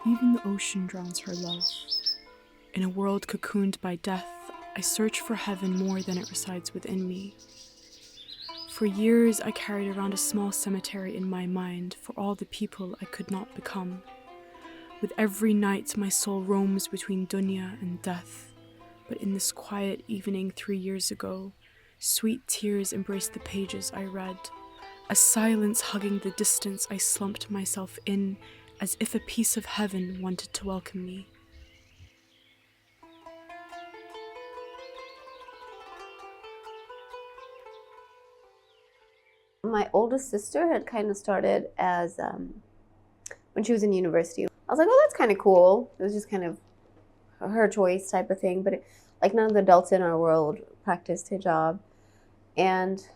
Even the ocean drowns her love. In a world cocooned by death, I search for heaven more than it resides within me. For years, I carried around a small cemetery in my mind for all the people I could not become. With every night, my soul roams between dunya and death. But in this quiet evening 3 years ago, sweet tears embraced the pages I read. A silence hugging the distance I slumped myself in, as if a piece of heaven wanted to welcome me. My oldest sister had kind of started as, when she was in university. I was like, oh, that's kind of cool. It was just kind of her choice type of thing. But like none of the adults in our world practiced hijab. And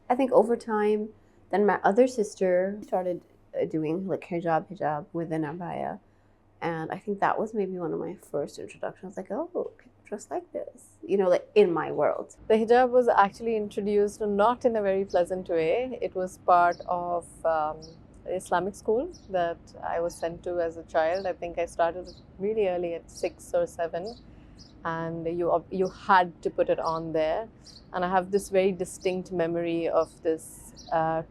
I think over time, then my other sister started doing like hijab with an abaya. And I think that was maybe one of my first introductions. I was like, oh, people dress like this, you know, like in my world. The hijab was actually introduced not in a very pleasant way. It was part of Islamic school that I was sent to as a child. I think I started really early at 6 or 7, and you had to put it on there. And I have this very distinct memory of this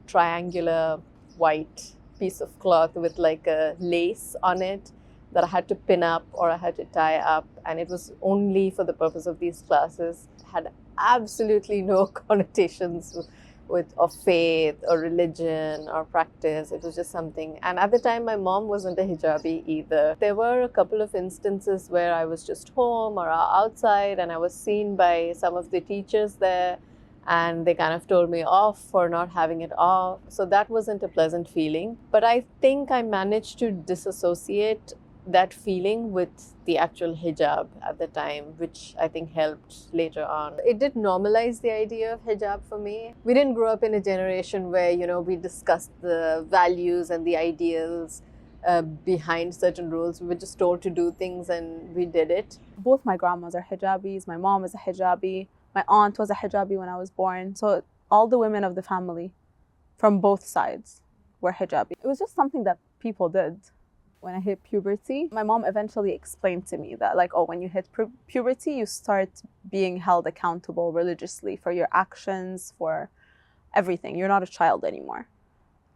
triangular white piece of cloth with like a lace on it that I had to pin up or I had to tie up, and it was only for the purpose of these classes. It had absolutely no connotations of faith or religion or practice. It was just something. And at the time, my mom wasn't a hijabi either. There were a couple of instances where I was just home or outside, and I was seen by some of the teachers there, and they kind of told me off for not having it off. So that wasn't a pleasant feeling. But I think I managed to disassociate that feeling with the actual hijab at the time, which I think helped later on. It did normalize the idea of hijab for me. We didn't grow up in a generation where, you know, we discussed the values and the ideals behind certain rules. We were just told to do things and we did it. Both my grandmas are hijabis. My mom is a hijabi. My aunt was a hijabi when I was born. So all the women of the family from both sides were hijabi. It was just something that people did. When I hit puberty, my mom eventually explained to me that, like, oh, when you hit puberty, you start being held accountable religiously for your actions, for everything. You're not a child anymore.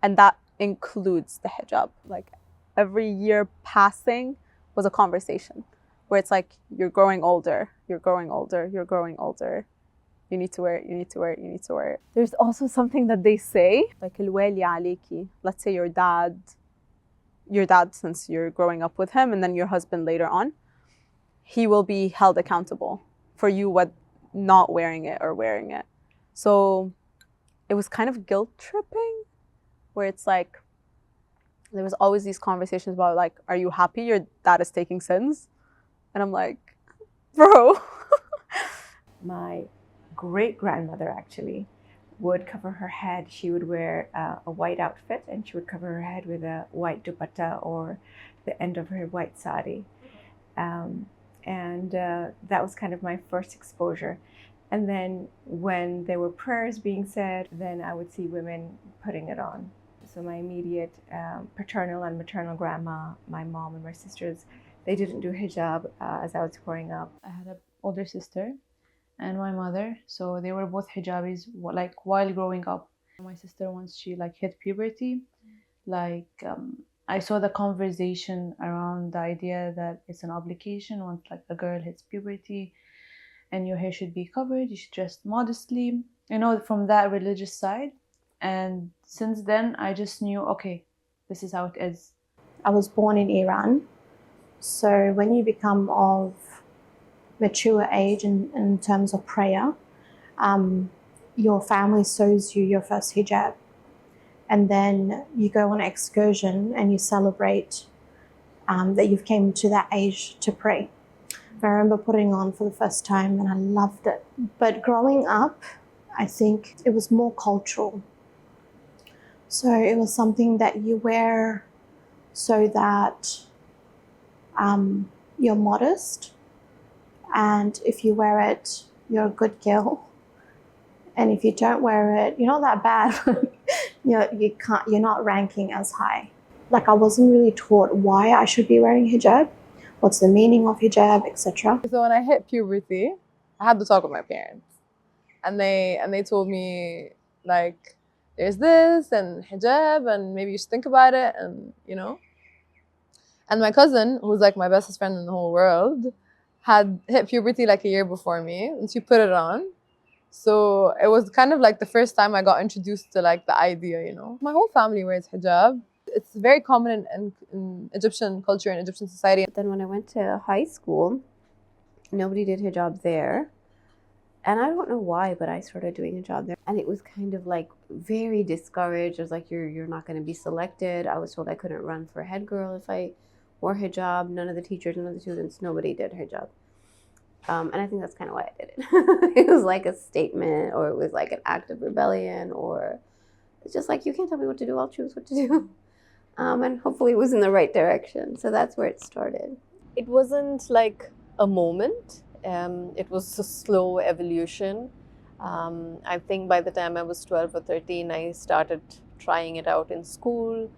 And that includes the hijab. Like, every year passing was a conversation where it's like, you're growing older, you're growing older, you're growing older. You need to wear it, you need to wear it, you need to wear it. There's also something that they say, like, الوالي عليكي. Let's say your dad, since you're growing up with him, and then your husband later on, he will be held accountable for you not wearing it or wearing it. So it was kind of guilt tripping, where it's like, there was always these conversations about like, are you happy your dad is taking sins? And I'm like, bro. My great-grandmother actually would cover her head. She would wear a white outfit, and she would cover her head with a white dupatta or the end of her white sari. That was kind of my first exposure. And then when there were prayers being said, then I would see women putting it on. So my immediate paternal and maternal grandma, my mom and my sisters, they didn't do hijab as I was growing up. I had an older sister and my mother, so they were both hijabis like while growing up. My sister, once she like hit puberty, I saw the conversation around the idea that it's an obligation once like a girl hits puberty and your hair should be covered, you should dress modestly, you know, from that religious side. And since then I just knew, okay, this is how it is. I was born in Iran, so when you become of mature age in terms of prayer, your family sews you your first hijab, and then you go on an excursion and you celebrate that you've came to that age to pray. I remember putting on for the first time and I loved it. But growing up, I think it was more cultural. So it was something that you wear so that you're modest, and if you wear it, you're a good girl. And if you don't wear it, you're not that bad. You're not ranking as high. Like I wasn't really taught why I should be wearing hijab, what's the meaning of hijab, etc. So when I hit puberty, I had to talk with my parents, and they told me like, there's this and hijab, and maybe you should think about it, and you know. And my cousin, who's like my bestest friend in the whole world, had hit puberty like a year before me, and she put it on. So it was kind of like the first time I got introduced to like the idea, you know. My whole family wears hijab. It's very common in Egyptian culture and Egyptian society. But then when I went to high school, nobody did hijab there. And I don't know why, but I started doing hijab there. And it was kind of like very discouraged. It was like, you're not going to be selected. I was told I couldn't run for head girl if I wore hijab. None of the teachers, none of the students, nobody did hijab. And I think that's kind of why I did it. It was like a statement, or it was like an act of rebellion, or it's just like, you can't tell me what to do, I'll choose what to do. And hopefully it was in the right direction. So that's where it started. It wasn't like a moment. It was a slow evolution. I think by the time I was 12 or 13, I started trying it out in school.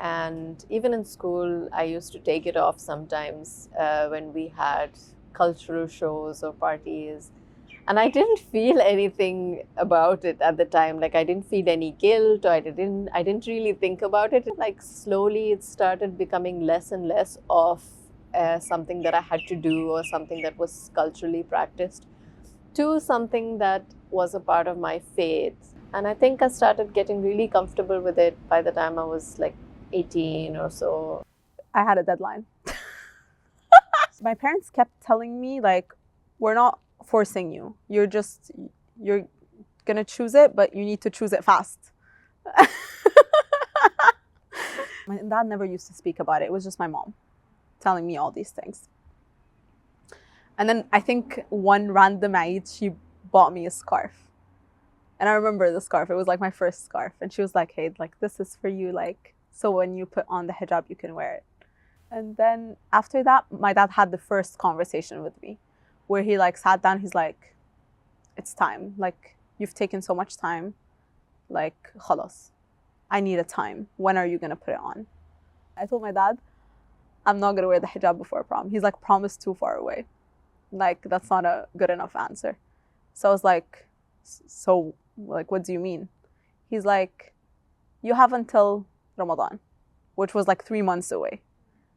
And even in school, I used to take it off sometimes when we had cultural shows or parties. And I didn't feel anything about it at the time. Like I didn't feel any guilt, or I didn't really think about it. Like slowly it started becoming less and less of something that I had to do or something that was culturally practiced to something that was a part of my faith. And I think I started getting really comfortable with it by the time I was like 18 or so. I had a deadline. My parents kept telling me, like, we're not forcing you. You're gonna choose it, but you need to choose it fast. My dad never used to speak about it. It was just my mom telling me all these things. And then I think one random Eid, she bought me a scarf. And I remember the scarf. It was like my first scarf. And she was like, hey, like, this is for you. Like, so when you put on the hijab, you can wear it. And then after that, my dad had the first conversation with me where he like sat down. He's like, it's time. Like, you've taken so much time. Like, khalas. I need a time. When are you going to put it on? I told my dad, I'm not going to wear the hijab before prom. He's like, prom is too far away. Like, that's not a good enough answer. So I was like, so, like, what do you mean? He's like, you have until Ramadan, which was like 3 months away.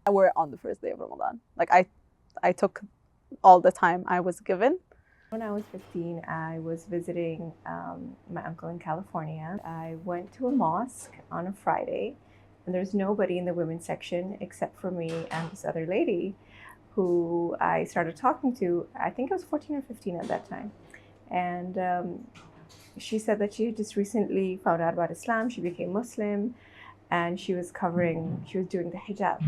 I wore it on the first day of Ramadan. Like, I took all the time I was given. When I was 15, I was visiting my uncle in California. I went to a mosque on a Friday, and there's nobody in the women's section except for me and this other lady who I started talking to. I think I was 14 or 15 at that time. And she said that she had just recently found out about Islam. She became Muslim, and she was doing the hijab.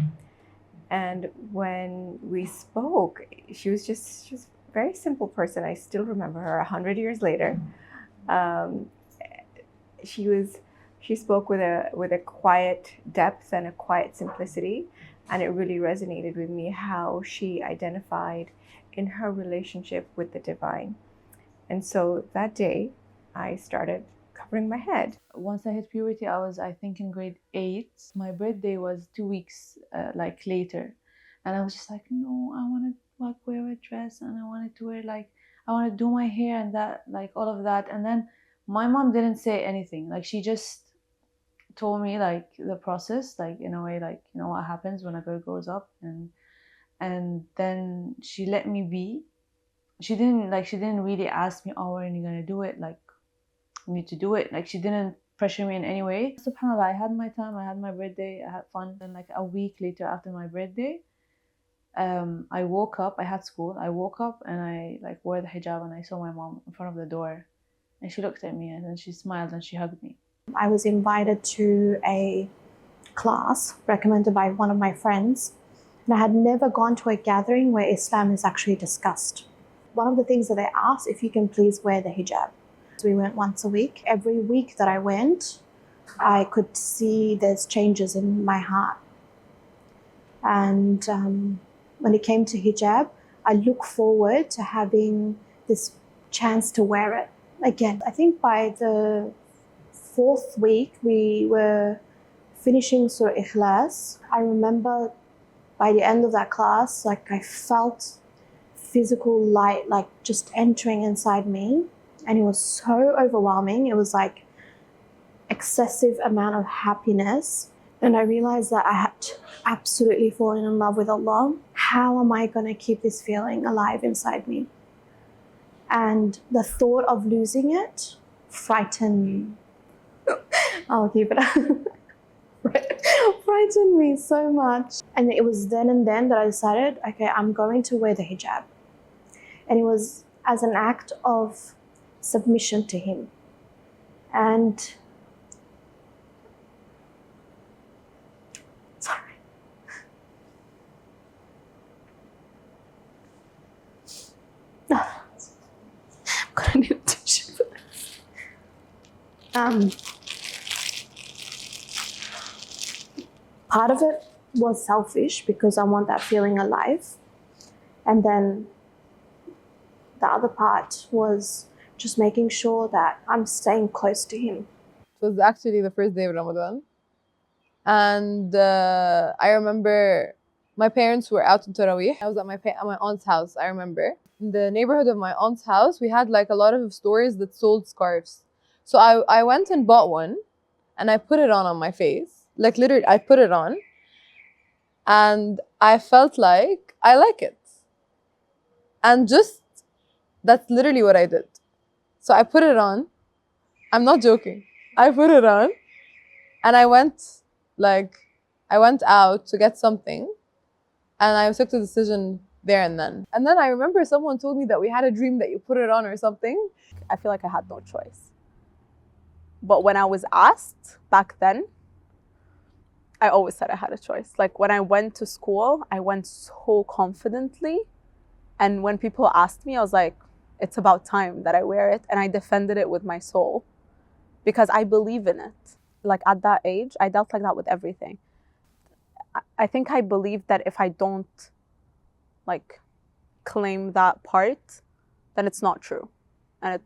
And when we spoke, she was a very simple person. I still remember her 100 years later. She spoke with a quiet depth and a quiet simplicity, and it really resonated with me how she identified in her relationship with the divine. And so that day, I started covering my head. Once I hit puberty, I think in grade 8. My birthday was 2 weeks later, and I was just like, no, I want to like wear a dress, and I wanted to wear I want to do my hair and that, like all of that. And then my mom didn't say anything. Like, she just told me like the process, like in a way, like, you know, what happens when a girl grows up, and then she let me be. She didn't really ask me, oh, when are you gonna do it? Like, you need to do it. Like, she didn't pressure me in any way. SubhanAllah, I had my time, I had my birthday, I had fun. And like a week later after my birthday, I woke up, I had school, I woke up and I like wore the hijab, and I saw my mom in front of the door, and she looked at me and then she smiled and she hugged me. I was invited to a class recommended by one of my friends, and I had never gone to a gathering where Islam is actually discussed. One of the things that they asked, if you can please wear the hijab. So we went once a week. Every week that I went, I could see there's changes in my heart. And when it came to hijab, I look forward to having this chance to wear it again. I think by the 4th week, we were finishing Surah Ikhlas, I remember by the end of that class, like I felt physical light like just entering inside me, and it was so overwhelming. It was like excessive amount of happiness, and I realized that I had absolutely fallen in love with Allah. How am I going to keep this feeling alive inside me? And the thought of losing it frightened I'll keep it frightened me so much. And it was then and then that I decided, okay, I'm going to wear the hijab. And it was as an act of submission to him. And sorry. I'm gonna need a tissue for this. Part of it was selfish because I want that feeling alive. And then the other part was just making sure that I'm staying close to him. It was actually the first day of Ramadan. And I remember my parents were out in Taraweeh. I was at my aunt's house, I remember. In the neighborhood of my aunt's house, we had like a lot of stores that sold scarves. So I went and bought one and I put it on my face. Like literally, I put it on and I felt like I like it. And just, that's literally what I did. So I put it on. I'm not joking. I put it on and I went out to get something and I took the decision there and then. And then I remember someone told me that we had a dream that you put it on or something. I feel like I had no choice. But when I was asked back then, I always said I had a choice. Like when I went to school, I went so confidently. And when people asked me, I was like, it's about time that I wear it. And I defended it with my soul because I believe in it. Like at that age, I dealt like that with everything. I think I believed that if I don't like claim that part, then it's not true. And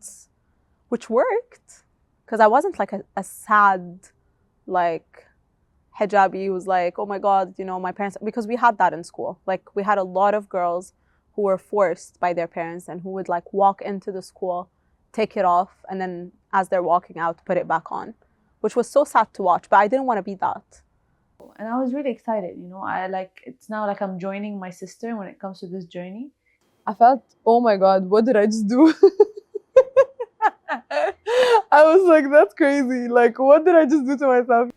which worked because I wasn't like a sad, like hijabi who was like, oh my God, you know, my parents, because we had that in school. Like we had a lot of girls who were forced by their parents and who would like walk into the school, take it off, and then as they're walking out, put it back on, which was so sad to watch, but I didn't want to be that. And I was really excited, you know, it's now like I'm joining my sister when it comes to this journey. I felt, oh my God, what did I just do? I was like, that's crazy. Like, what did I just do to myself?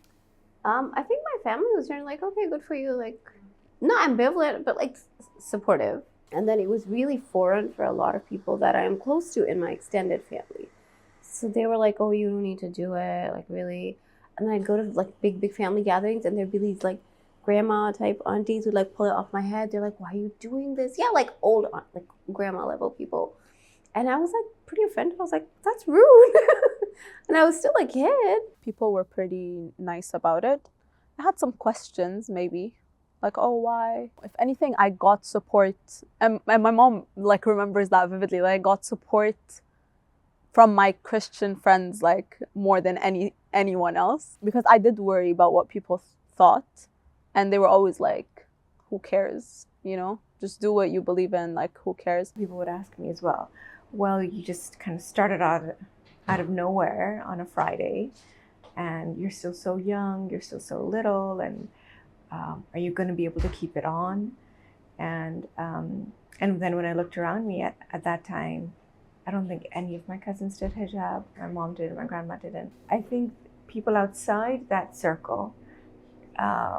I think my family was very like, okay, good for you. Like, not ambivalent, but like supportive. And then it was really foreign for a lot of people that I am close to in my extended family. So they were like, oh, you don't need to do it. Like, really? And then I'd go to like big family gatherings and there'd be these like grandma type aunties who'd like pull it off my head. They're like, why are you doing this? Yeah, like old, like grandma level people. And I was like pretty offended. I was like, that's rude. And I was still a kid. People were pretty nice about it. I had some questions maybe, like, oh, why? If anything, I got support. And my mom like remembers that vividly. Like, I got support from my Christian friends like more than anyone else. Because I did worry about what people thought. And they were always like, who cares? You know, just do what you believe in. Like, who cares? People would ask me as well, well, you just kind of started out of nowhere on a Friday and you're still so young, you're still so little, and are you going to be able to keep it on? And then when I looked around me at that time, I don't think any of my cousins did hijab. My mom did, my grandma didn't. I think people outside that circle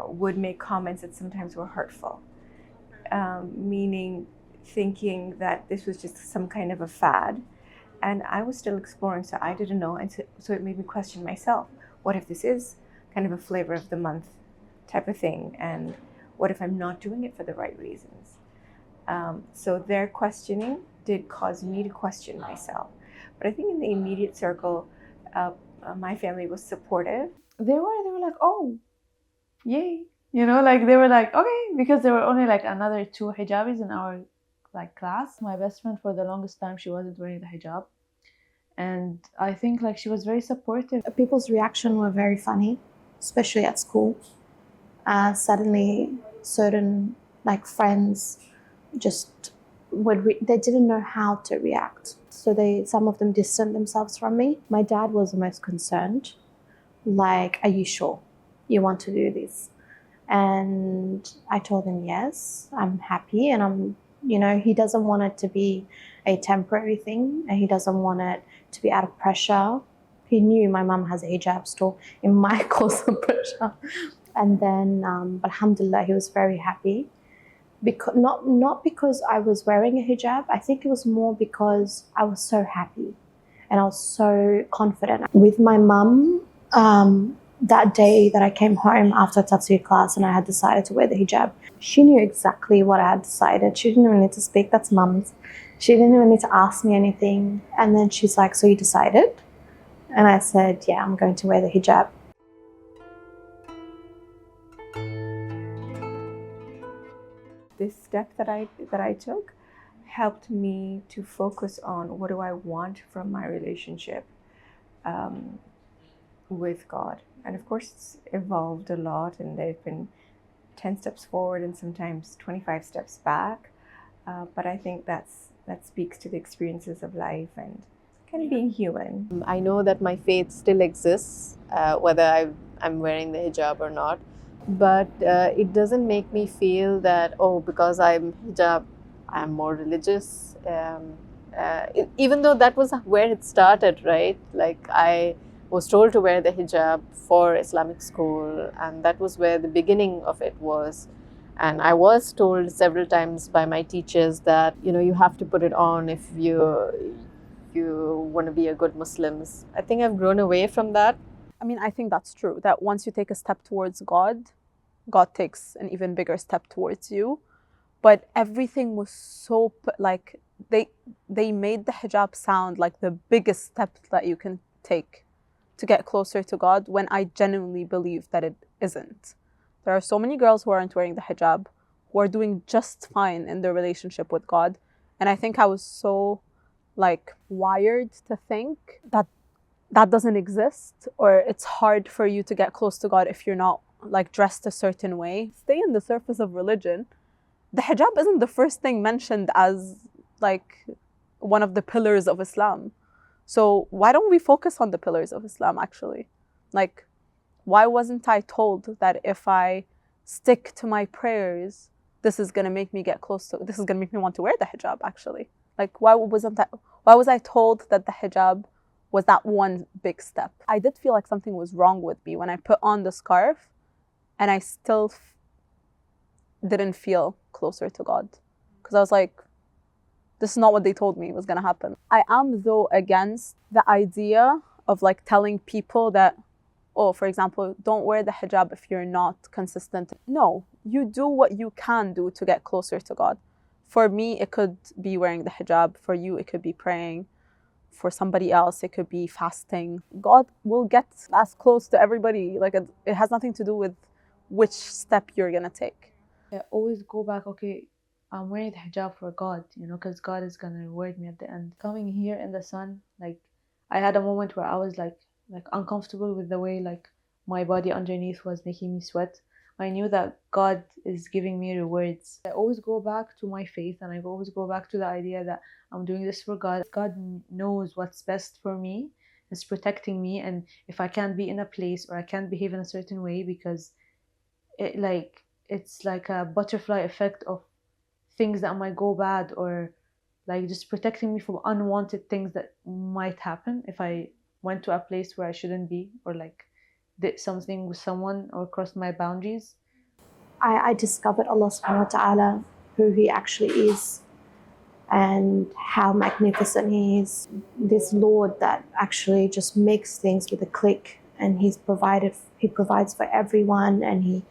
would make comments that sometimes were hurtful, meaning thinking that this was just some kind of a fad. And I was still exploring, so I didn't know. And so it made me question myself. What if this is kind of a flavor of the month type of thing? And what if I'm not doing it for the right reasons? So their questioning did cause me to question myself. But I think in the immediate circle, my family was supportive. They were like, oh, yay. You know, like they were like, okay, because there were only like another 2 hijabis in our like class. My best friend for the longest time, she wasn't wearing the hijab. And I think like she was very supportive. People's reaction were very funny. especially at school. Suddenly, certain like friends just they didn't know how to react. So some of them distanced themselves from me. My dad was the most concerned. Like, are you sure you want to do this? And I told him, yes, I'm happy. And he doesn't want it to be a temporary thing, and he doesn't want it to be out of pressure. He knew my mum has a hijab store. It might cause some pressure. And then, but alhamdulillah, he was very happy. Because not because I was wearing a hijab. I think it was more because I was so happy and I was so confident. With my mum, that day that I came home after tafsir class and I had decided to wear the hijab, she knew exactly what I had decided. She didn't even need to speak, that's mum's. She didn't even need to ask me anything. And then she's like, so you decided? And I said, yeah, I'm going to wear the hijab. This step that I took helped me to focus on what do I want from my relationship with God. And of course, it's evolved a lot, and there have been 10 steps forward and sometimes 25 steps back. But I think that speaks to the experiences of life and kind of being human. I know that my faith still exists, whether I'm wearing the hijab or not. But it doesn't make me feel that, oh, because I'm hijab, I'm more religious. Even though that was where it started, right? Like, I was told to wear the hijab for Islamic school, and that was where the beginning of it was. And I was told several times by my teachers that, you have to put it on if you want to be a good Muslim. I think I've grown away from that. I mean, I think that's true, that once you take a step towards God, God takes an even bigger step towards you. But everything was so, like, they made the hijab sound like the biggest step that you can take to get closer to God, when I genuinely believe that it isn't. There are so many girls who aren't wearing the hijab, who are doing just fine in their relationship with God. And I think I was so, like, wired to think that that doesn't exist, or it's hard for you to get close to God if you're not, like, dressed a certain way. Stay on the surface of religion. The hijab isn't the first thing mentioned as, like, one of the pillars of Islam. So why don't we focus on the pillars of Islam, actually? Like, why wasn't I told that if I stick to my prayers, this is going to make me this is going to make me want to wear the hijab, actually? Like, why was I told that the hijab was that one big step? I did feel like something was wrong with me when I put on the scarf, and I still didn't feel closer to God. Because I was like, this is not what they told me was going to happen. I am, though, against the idea of, like, telling people that, oh, for example, don't wear the hijab if you're not consistent. No, you do what you can do to get closer to God. For me, it could be wearing the hijab. For you, it could be praying. For somebody else, it could be fasting. God will get as close to everybody. Like, it has nothing to do with which step you're going to take. I always go back, okay, I'm wearing the hijab for God, because God is going to reward me at the end. Coming here in the sun, like, I had a moment where I was like uncomfortable with the way, like, my body underneath was making me sweat. I knew that God is giving me rewards. I always go back to my faith, and I always go back to the idea that I'm doing this for God. God knows what's best for me. He's protecting me. And if I can't be in a place, or I can't behave in a certain way, because it's like a butterfly effect of things that might go bad, or like just protecting me from unwanted things that might happen if I went to a place where I shouldn't be, or like did something with someone or crossed my boundaries. I discovered Allah subhanahu wa ta'ala, who He actually is, and how magnificent He is. This Lord that actually just makes things with a click, and He provides for everyone, and He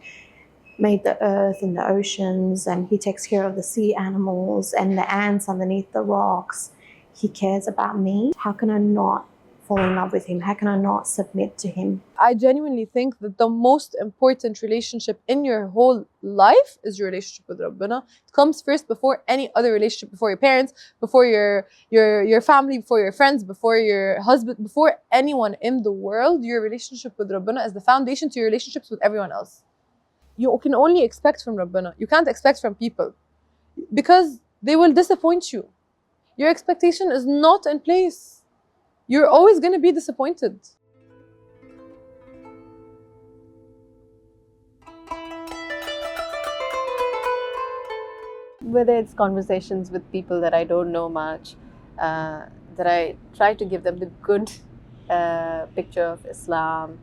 made the earth and the oceans, and He takes care of the sea animals and the ants underneath the rocks. He cares about me. How can I not fall in love with him? How can I not submit to him? I genuinely think that the most important relationship in your whole life is your relationship with Rabbana. It comes first before any other relationship, before your parents, before your family, before your friends, before your husband, before anyone in the world. Your relationship with Rabbana is the foundation to your relationships with everyone else. You can only expect from Rabbana. You can't expect from people because they will disappoint you. Your expectation is not in place. You're always going to be disappointed. Whether it's conversations with people that I don't know much, that I try to give them the good picture of Islam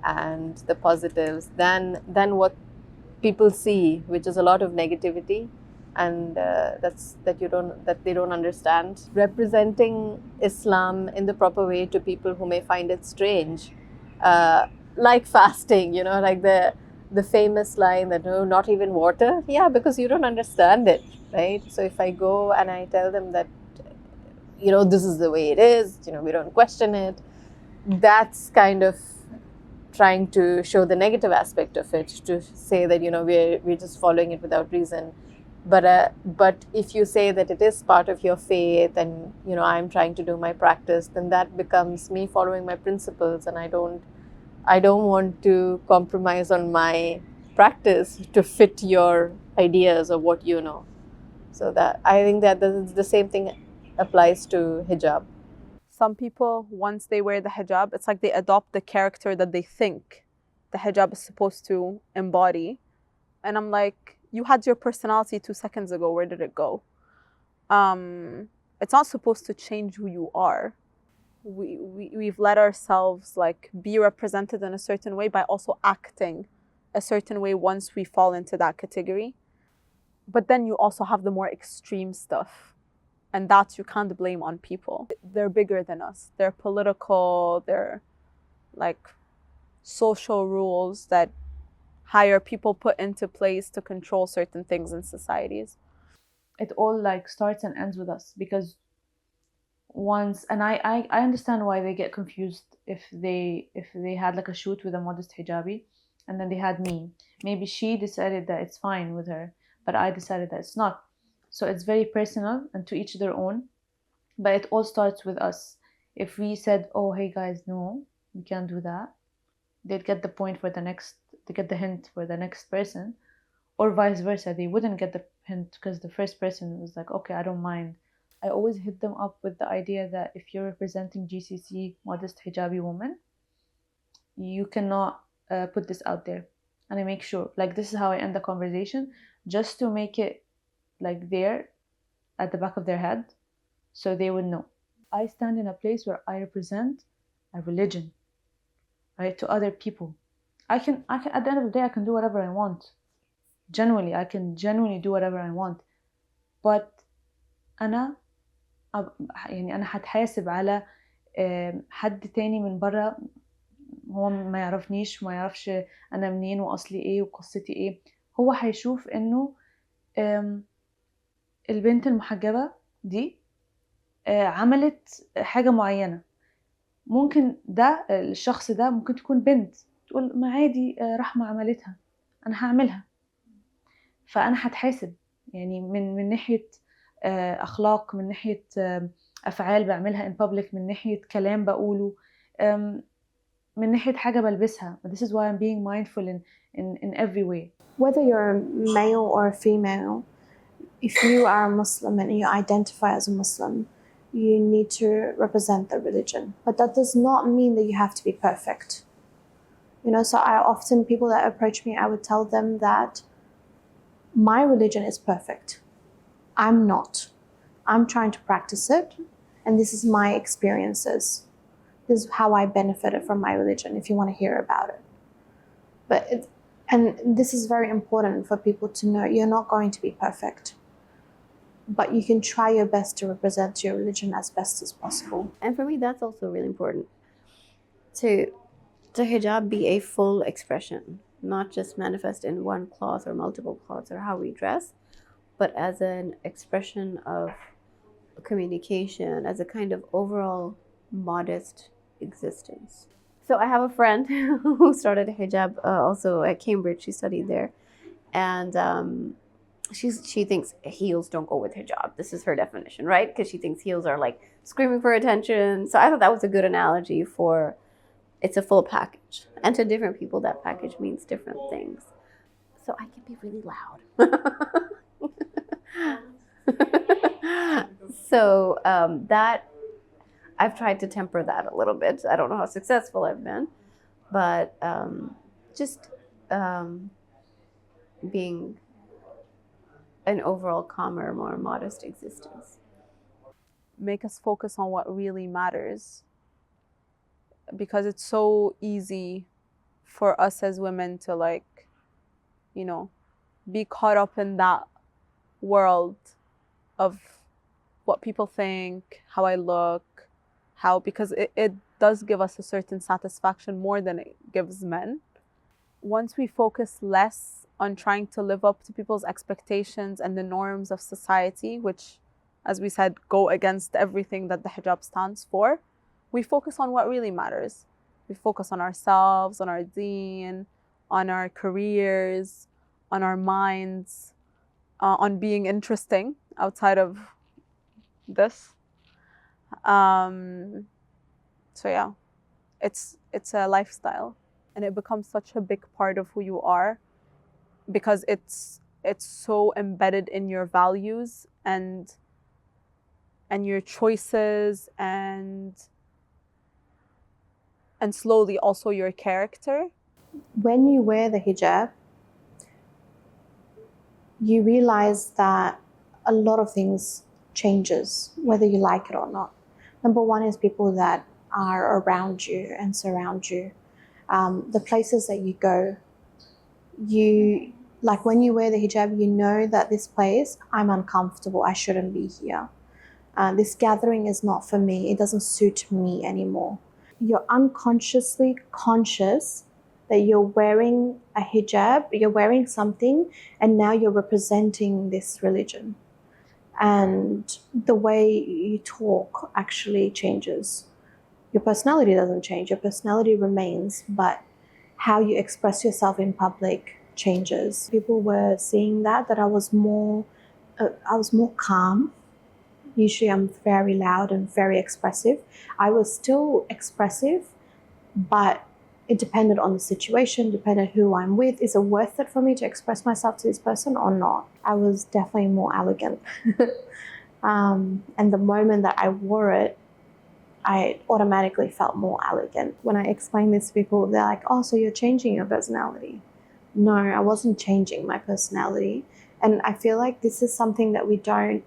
and the positives than what people see, which is a lot of negativity, and that they don't understand. Representing Islam in the proper way to people who may find it strange, like fasting, like the famous line that, no, not even water. Yeah, because you don't understand it, right? So if I go and I tell them that, this is the way it is, we don't question it, that's kind of trying to show the negative aspect of it, to say that, we're just following it without reason. But if you say that it is part of your faith and, I'm trying to do my practice, then that becomes me following my principles, and I don't want to compromise on my practice to fit your ideas of what you know. So that I think that the same thing applies to hijab. Some people, once they wear the hijab, it's like they adopt the character that they think the hijab is supposed to embody. And I'm like, you had your personality 2 seconds ago. Where did it go? It's not supposed to change who you are. We've let ourselves like be represented in a certain way by also acting a certain way once we fall into that category. But then you also have the more extreme stuff. And that you can't blame on people. They're bigger than us. They're political, they're like social rules that higher people put into place to control certain things in societies. It all like starts and ends with us, because once, and I understand why they get confused if they had like a shoot with a modest hijabi and then they had me. Maybe she decided that it's fine with her, but I decided that it's not. So it's very personal and to each their own, but it all starts with us. If we said, oh, hey guys, no, we can't do that, they'd get the point for the next, they get the hint for the next person, or vice versa. They wouldn't get the hint because the first person was like, okay, I don't mind. I always hit them up with the idea that if you're representing GCC, modest hijabi woman, you cannot put this out there. And I make sure, like, this is how I end the conversation, just to make it like there at the back of their head, so they would know. I stand in a place where I represent a religion, right, to other people. I can at the end of the day, I can do whatever I want. I can genuinely do whatever I want. But أنا هتحاسب على حد تاني من برا، هو ما يعرفنيش، ما يعرفش أنا منين وأصلي إيه وقصتي إيه. هو هيشوف إنه البنت المحجبة دي عملت حاجة معينة. ممكن ده الشخص ده ممكن تكون بنت تقول ما عادي، رحمة عملتها، أنا هعملها. فأنا هتحاسب يعني من ناحية أخلاق، من ناحية أفعال بعملها in public، من ناحية كلام بقوله، من ناحية حاجة بلبسها. This is why I'm being mindful in every way. Whether you're a male or a female, if you are a Muslim and you identify as a Muslim, you need to represent the religion. But that does not mean that you have to be perfect. So I often, people that approach me, I would tell them that my religion is perfect. I'm not. I'm trying to practice it, and this is my experiences. This is how I benefited from my religion, if you want to hear about it. And this is very important for people to know. You're not going to be perfect, but you can try your best to represent your religion as best as possible. And for me, that's also really important. To hijab be a full expression, not just manifest in one cloth or multiple cloths or how we dress, but as an expression of communication, as a kind of overall modest existence. So I have a friend who started hijab also at Cambridge. She studied there, and she thinks heels don't go with hijab. This is her definition, right? Because she thinks heels are like screaming for attention. So I thought that was a good analogy for it's a full package, and to different people that package means different things. So I can be really loud. So that I've tried to temper that a little bit. I don't know how successful I've been, but just being an overall calmer, more modest existence. Make us focus on what really matters, because it's so easy for us as women to, like, you know, be caught up in that world of what people think, how I look, because it does give us a certain satisfaction more than it gives men. Once we focus less on trying to live up to people's expectations and the norms of society, which, as we said, go against everything that the hijab stands for, we focus on what really matters. We focus on ourselves, on our deen, on our careers, on our minds, on being interesting outside of this. So yeah, it's a lifestyle, and it becomes such a big part of who you are, because it's so embedded in your values and your choices, and slowly also your character. When you wear the hijab, you realize that a lot of things changes, whether you like it or not. Number one is people that are around you and surround you. The places that you go, like when you wear the hijab, you know that this place, I'm uncomfortable, I shouldn't be here. This gathering is not for me, it doesn't suit me anymore. You're unconsciously conscious that you're wearing a hijab, you're wearing something, and now you're representing this religion. And the way you talk actually changes. Your personality doesn't change, your personality remains, but how you express yourself in public changes. People were seeing that I was more calm. Usually I'm very loud and very expressive. I was still expressive, but it depended on the situation, depended who I'm with. Is it worth it for me to express myself to this person or not? I was definitely more elegant. And the moment that I wore it, I automatically felt more elegant. When I explain this to people, they're like, oh, so you're changing your personality. No, I wasn't changing my personality. And I feel like this is something that we don't,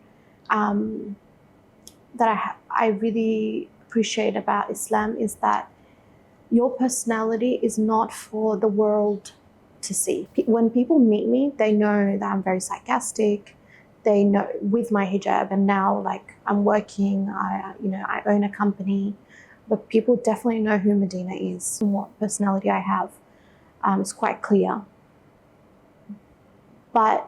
that I really appreciate about Islam, is that your personality is not for the world to see. When people meet me, they know that I'm very sarcastic. They know with my hijab, and now like I'm working, I own a company, but people definitely know who Medina is and what personality I have. It's quite clear. But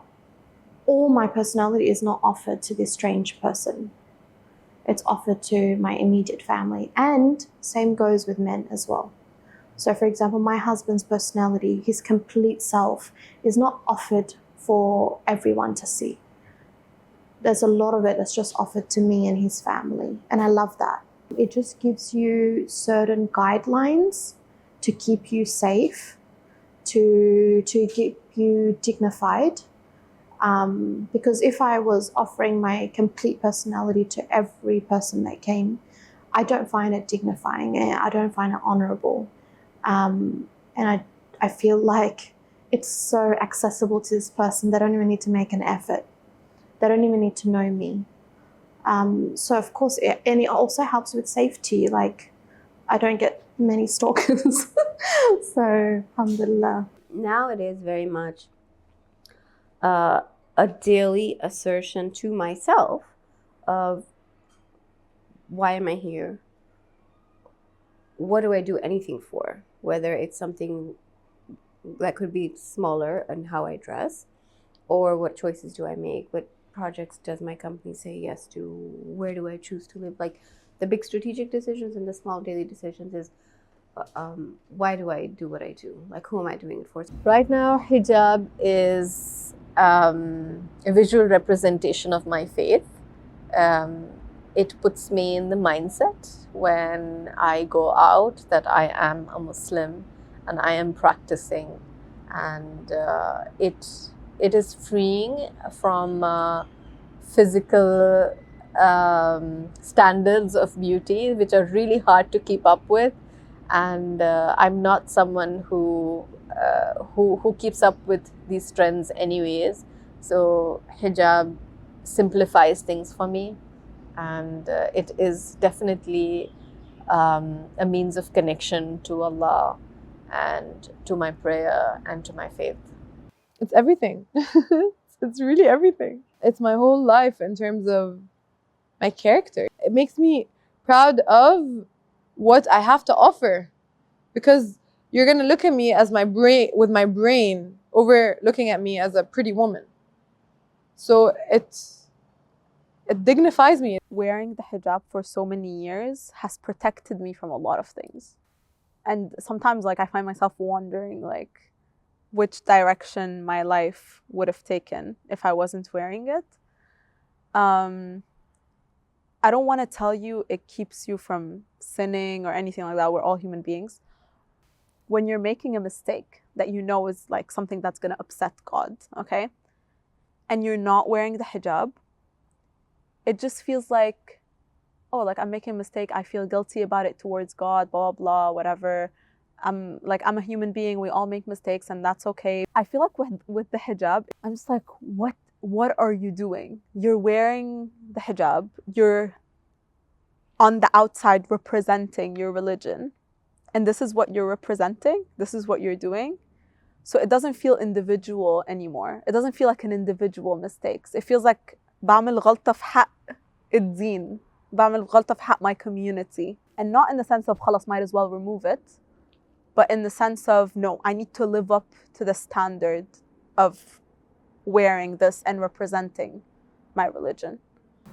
all my personality is not offered to this strange person. It's offered to my immediate family, and same goes with men as well. So for example, my husband's personality, his complete self, is not offered for everyone to see. There's a lot of it that's just offered to me and his family, and I love that. It just gives you certain guidelines to keep you safe, to keep you dignified. Because if I was offering my complete personality to every person that came, I don't find it dignifying and I don't find it honorable. And I feel like it's so accessible to this person, they don't even need to make an effort. They don't even need to know me. So of course, and it also helps with safety. Like I don't get many stalkers. So alhamdulillah. Now it is very much a daily assertion to myself of why am I here? What do I do anything for? Whether it's something that could be smaller in how I dress, or what choices do I make? What projects does my company say yes to? Where do I choose to live? Like the big strategic decisions and the small daily decisions is why do I do what I do? Like, who am I doing it for? Right now, hijab is a visual representation of my faith. It puts me in the mindset when I go out that I am a Muslim and I am practicing, and it is freeing from physical standards of beauty, which are really hard to keep up with. And I'm not someone who keeps up with these trends anyways. So hijab simplifies things for me, and it is definitely a means of connection to Allah and to my prayer and to my faith. It's everything. It's really everything. It's my whole life in terms of my character. It makes me proud of what I have to offer, because you're gonna look at me as my brain, with my brain, over looking at me as a pretty woman. So it dignifies me. Wearing the hijab for so many years has protected me from a lot of things. And sometimes like I find myself wondering like which direction my life would have taken if I wasn't wearing it. I don't want to tell you it keeps you from sinning or anything like that. We're all human beings. When you're making a mistake that you know is like something that's going to upset God, okay? And you're not wearing the hijab, it just feels like, oh, like I'm making a mistake. I feel guilty about it towards God, blah, blah, blah, whatever. I'm a human being. We all make mistakes and that's okay. I feel like with the hijab, I'm just like, what are you doing? You're wearing the hijab. You're on the outside representing your religion. And this is what you're representing. This is what you're doing. So it doesn't feel individual anymore. It doesn't feel like an individual mistakes. It feels like بعمل غلطة في حق الدين. بعمل غلطة في حق my community. And not in the sense of خلاص might as well remove it, but in the sense of no, I need to live up to the standard of wearing this and representing my religion.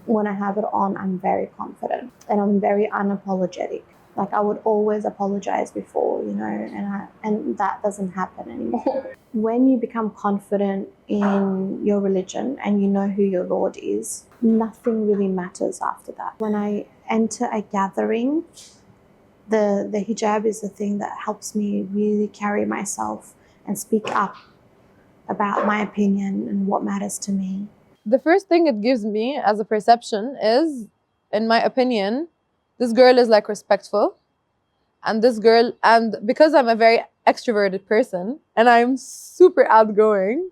When I have it on, I'm very confident and I'm very unapologetic. Like I would always apologize before, you know, and that doesn't happen anymore. When you become confident in your religion and you know who your Lord is, nothing really matters after that. When I enter a gathering, the hijab is the thing that helps me really carry myself and speak up about my opinion and what matters to me. The first thing it gives me as a perception is, in my opinion, this girl is like respectful, and this girl, and because I'm a very extroverted person and I'm super outgoing,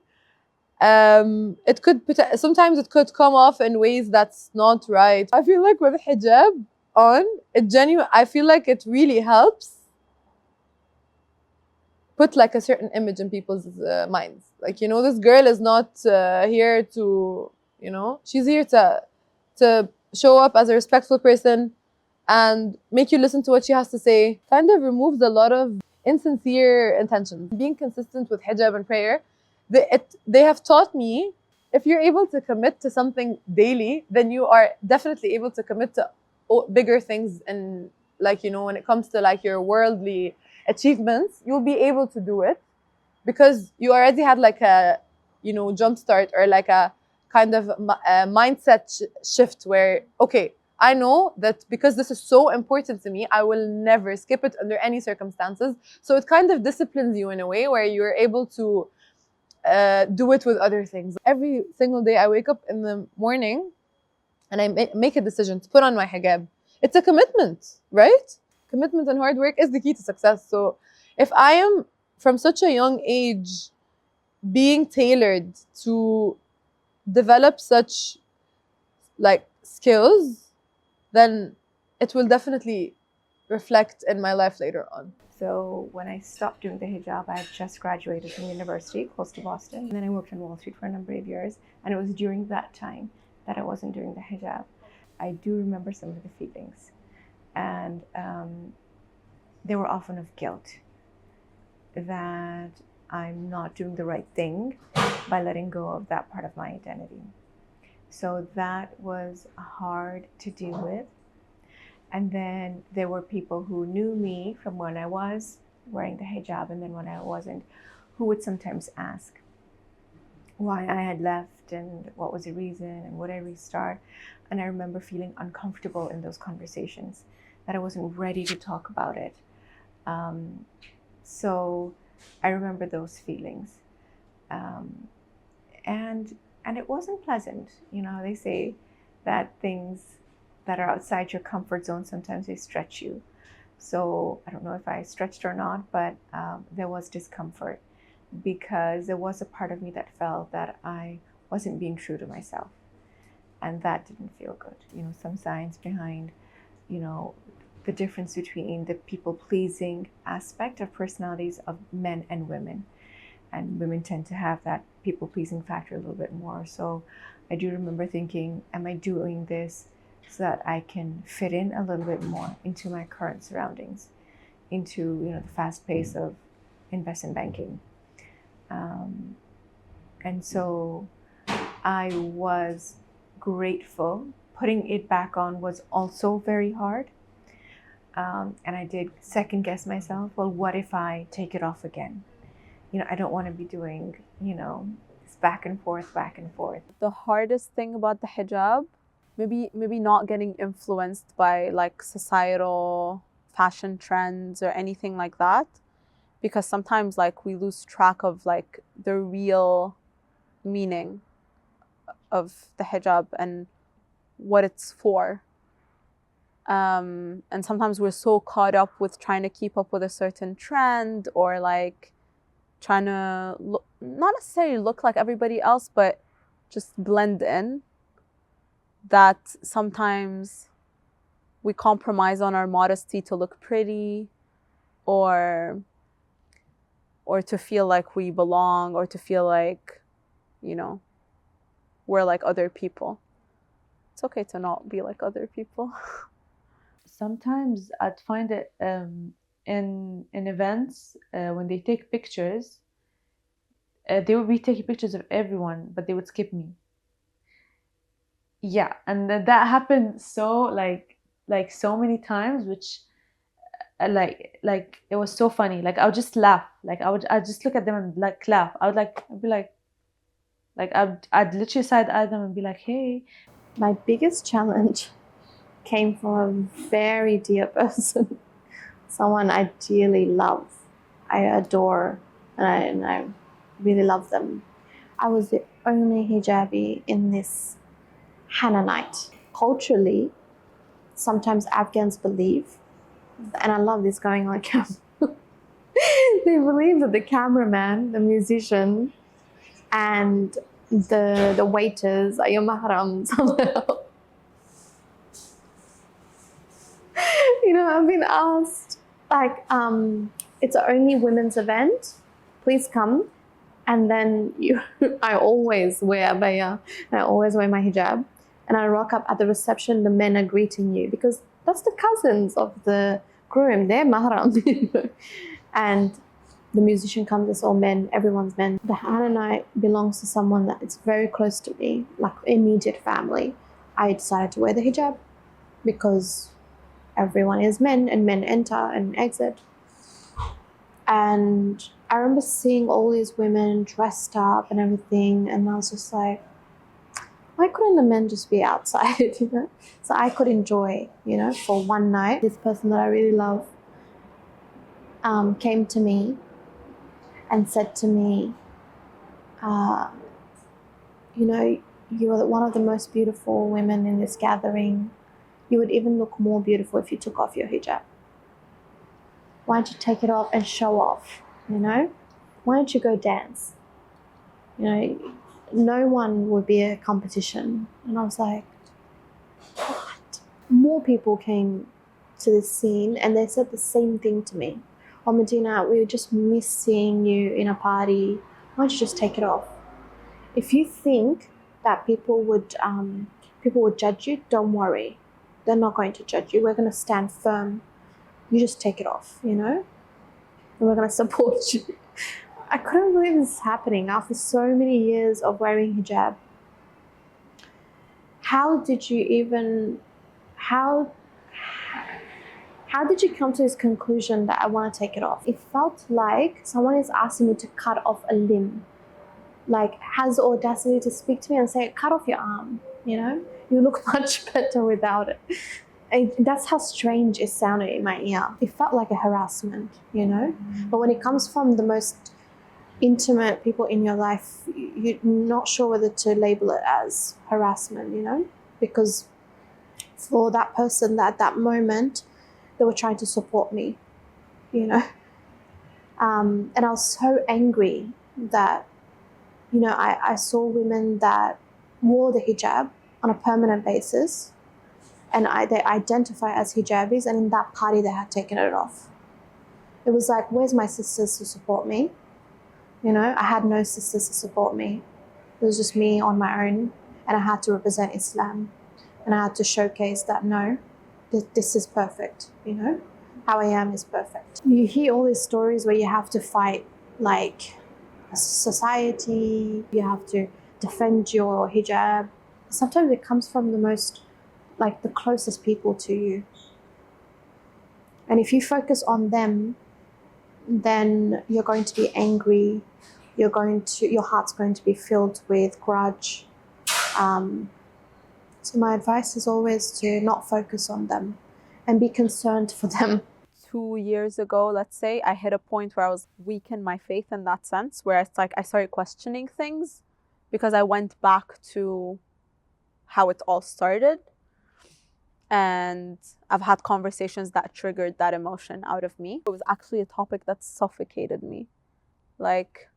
sometimes it could come off in ways that's not right. I feel like with hijab on, I feel like it really helps put like a certain image in people's minds. Like, you know, this girl is not here to, you know, she's here to show up as a respectful person and make you listen to what she has to say. Kind of removes a lot of insincere intentions. Being consistent with hijab and prayer, they have taught me, if you're able to commit to something daily, then you are definitely able to commit to bigger things. And like, you know, when it comes to like your worldly achievements, you'll be able to do it because you already had like a, you know, jump start or like a kind of mindset shift where, okay, I know that because this is so important to me, I will never skip it under any circumstances. So it kind of disciplines you in a way where you're able to do it with other things. Every single day I wake up in the morning and I make a decision to put on my hijab. It's a commitment, right? Commitment and hard work is the key to success. So if I am from such a young age being tailored to develop such like skills, then it will definitely reflect in my life later on. So when I stopped doing the hijab, I had just graduated from university close to Boston. And then I worked on Wall Street for a number of years. And it was during that time that I wasn't doing the hijab. I do remember some of the feelings. And they were often of guilt that I'm not doing the right thing by letting go of that part of my identity. So that was hard to deal with. And then there were people who knew me from when I was wearing the hijab and then when I wasn't, who would sometimes ask why I had left and what was the reason and would I restart. And I remember feeling uncomfortable in those conversations, that I wasn't ready to talk about it. So I remember those feelings. And it wasn't pleasant. You know, they say that things that are outside your comfort zone, sometimes they stretch you. So I don't know if I stretched or not, but there was discomfort because there was a part of me that felt that I wasn't being true to myself. And that didn't feel good. You know, some signs behind, you know, the difference between the people-pleasing aspect of personalities of men and women. And women tend to have that people-pleasing factor a little bit more. So I do remember thinking, am I doing this so that I can fit in a little bit more into my current surroundings, into, you know, the fast pace of investment banking. And so I was grateful. Putting it back on was also very hard. And I did second guess myself. Well, what if I take it off again? You know, I don't want to be doing, you know, this back and forth. The hardest thing about the hijab, maybe not getting influenced by like societal fashion trends or anything like that, because sometimes like we lose track of like the real meaning of the hijab and what it's for. And sometimes we're so caught up with trying to keep up with a certain trend or like trying to look, not necessarily look like everybody else, but just blend in, that sometimes we compromise on our modesty to look pretty or to feel like we belong or to feel like, you know, we're like other people. It's okay to not be like other people. Sometimes I'd find it in events when they take pictures, they would be taking pictures of everyone, but they would skip me. Yeah, and that happened so like so many times, which like it was so funny. Like I would just laugh. Like I'd just look at them and like laugh. I'd be like I'd literally side eye them and be like, hey. My biggest challenge came from a very dear person, someone I dearly love, I adore, and I really love them. I was the only hijabi in this Hana night. Culturally, sometimes Afghans believe, and I love this going on camera, they believe that the cameraman, the musician, and the waiters are your mahrams somehow. You know, I've been asked, like, it's only women's event, please come. And then I always wear abaya, and I always wear my hijab. And I rock up at the reception, the men are greeting you because that's the cousins of the groom, they're mahram. You know? And the musician comes, it's all men, everyone's men. The Hana night belongs to someone that is very close to me, like immediate family. I decided to wear the hijab because everyone is men and men enter and exit. And I remember seeing all these women dressed up and everything, and I was just like, why couldn't the men just be outside, you know? So I could enjoy, you know, for one night. This person that I really love came to me and said to me, you know, you are one of the most beautiful women in this gathering. You would even look more beautiful if you took off your hijab. Why don't you take it off and show off, you know? Why don't you go dance? You know, no one would be a competition. And I was like, what? More people came to this scene and they said the same thing to me. Oh, Medina, we just miss seeing you in a party. Why don't you just take it off? If you think that people would judge you, don't worry. They're not going to judge you. We're going to stand firm. You just take it off, you know? And we're going to support you. I couldn't believe this is happening after so many years of wearing hijab. How did you even, how how did you come to this conclusion that I want to take it off? It felt like someone is asking me to cut off a limb, like has the audacity to speak to me and say, cut off your arm, you know, you look much better without it. And that's how strange it sounded in my ear. It felt like a harassment, you know. But when it comes from the most intimate people in your life, you're not sure whether to label it as harassment, you know, because for that person at that moment, they were trying to support me, you know. And I was so angry that, you know, I saw women that wore the hijab on a permanent basis, and they identify as hijabis, and in that party they had taken it off. It was like, where's my sisters to support me? You know, I had no sisters to support me. It was just me on my own, and I had to represent Islam, and I had to showcase that, no, this is perfect, you know, how I am is perfect. You hear all these stories where you have to fight like society, you have to defend your hijab. Sometimes it comes from the most, like the closest people to you. And if you focus on them, then you're going to be angry. Your heart's going to be filled with grudge. So my advice is always to not focus on them and be concerned for them. 2 years ago, let's say, I hit a point where I was weak in my faith in that sense, where it's like I started questioning things because I went back to how it all started. And I've had conversations that triggered that emotion out of me. It was actually a topic that suffocated me. Like,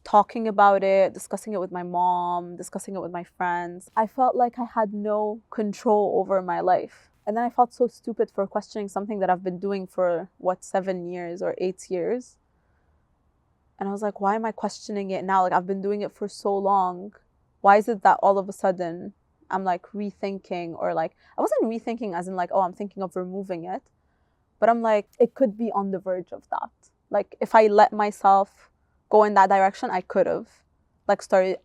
talking about it, discussing it with my mom, discussing it with my friends. I felt like I had no control over my life. And then I felt so stupid for questioning something that I've been doing for, 7 years or 8 years. And I was like, why am I questioning it now? Like, I've been doing it for so long. Why is it that all of a sudden I'm like rethinking, or like, I wasn't rethinking as in like, oh, I'm thinking of removing it. But I'm like, it could be on the verge of that. Like, if I let myself go in that direction, I could have like started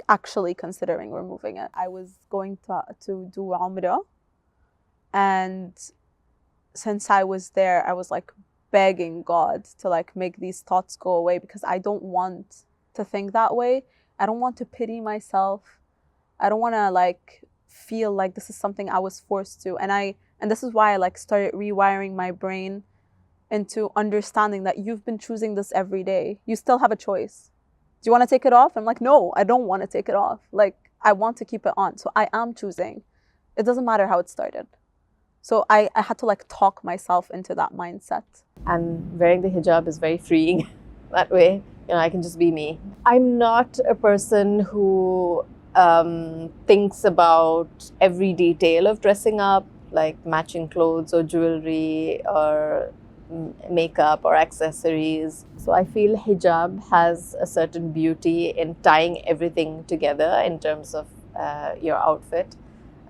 actually considering removing it. I was going to do Umrah, and since I was there, I was like begging God to like make these thoughts go away, because I don't want to think that way. I don't want to pity myself. I don't want to like feel like this is something I was forced to. And this is why I like started rewiring my brain into understanding that you've been choosing this every day. You still have a choice. Do you want to take it off? I'm like, no, I don't want to take it off. Like, I want to keep it on. So I am choosing. It doesn't matter how it started. So I had to like talk myself into that mindset. And wearing the hijab is very freeing that way. You know, I can just be me. I'm not a person who thinks about every detail of dressing up, like matching clothes or jewelry or makeup or accessories. So I feel hijab has a certain beauty in tying everything together in terms of your outfit,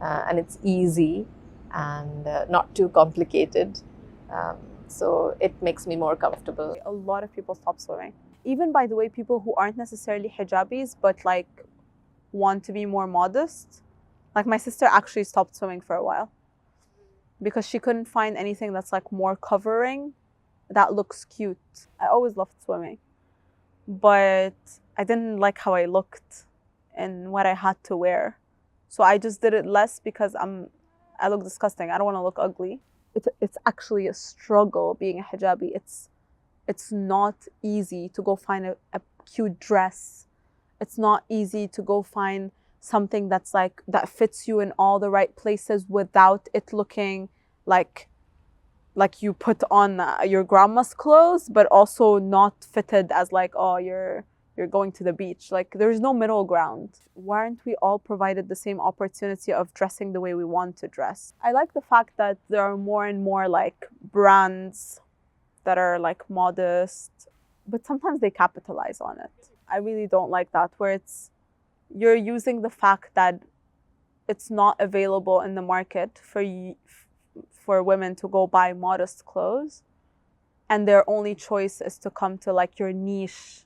and it's easy and not too complicated. So it makes me more comfortable. A lot of people stop swimming. Even, by the way, people who aren't necessarily hijabis, but like want to be more modest. Like, my sister actually stopped swimming for a while because she couldn't find anything that's like more covering that looks cute. I always loved swimming, but I didn't like how I looked and what I had to wear. So I just did it less because I look disgusting. I don't want to look ugly. It's actually a struggle being a hijabi. It's not easy to go find a cute dress. It's not easy to go find something that's like that fits you in all the right places without it looking like you put on your grandma's clothes, but also not fitted as like, oh, you're going to the beach. Like, there's no middle ground. Why aren't we all provided the same opportunity of dressing the way we want to dress? I like the fact that there are more and more like brands that are like modest, but sometimes they capitalize on it. I really don't like that, where you're using the fact that it's not available in the market for women to go buy modest clothes, and their only choice is to come to like your niche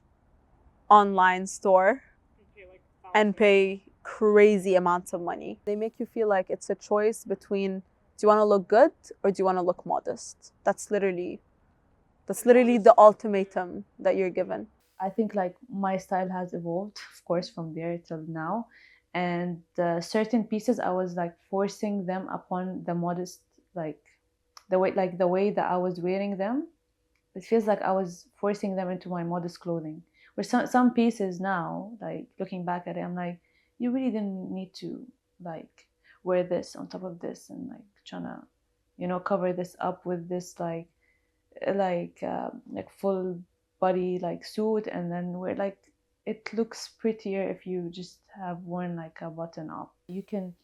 online store and pay crazy amounts of money. They make you feel like it's a choice between Do you want to look good or do you want to look modest? That's literally the ultimatum that you're given. I think like my style has evolved, of course, from there till now. And certain pieces, I was like forcing them upon the modest, like the way that I was wearing them. It feels like I was forcing them into my modest clothing. Where some pieces now, like looking back at it, I'm like, you really didn't need to like wear this on top of this and like trying to, cover this up with this like full body like suit, and then wear like it looks prettier if you just have worn like a button up. You can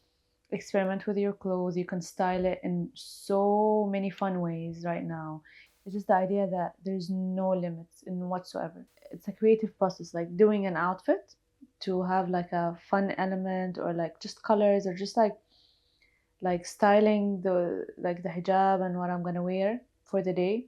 experiment with your clothes, you can style it in so many fun ways right now. It's just the idea that there's no limits in whatsoever. It's a creative process, like doing an outfit to have like a fun element, or like just colors, or just like styling the hijab and what I'm gonna wear for the day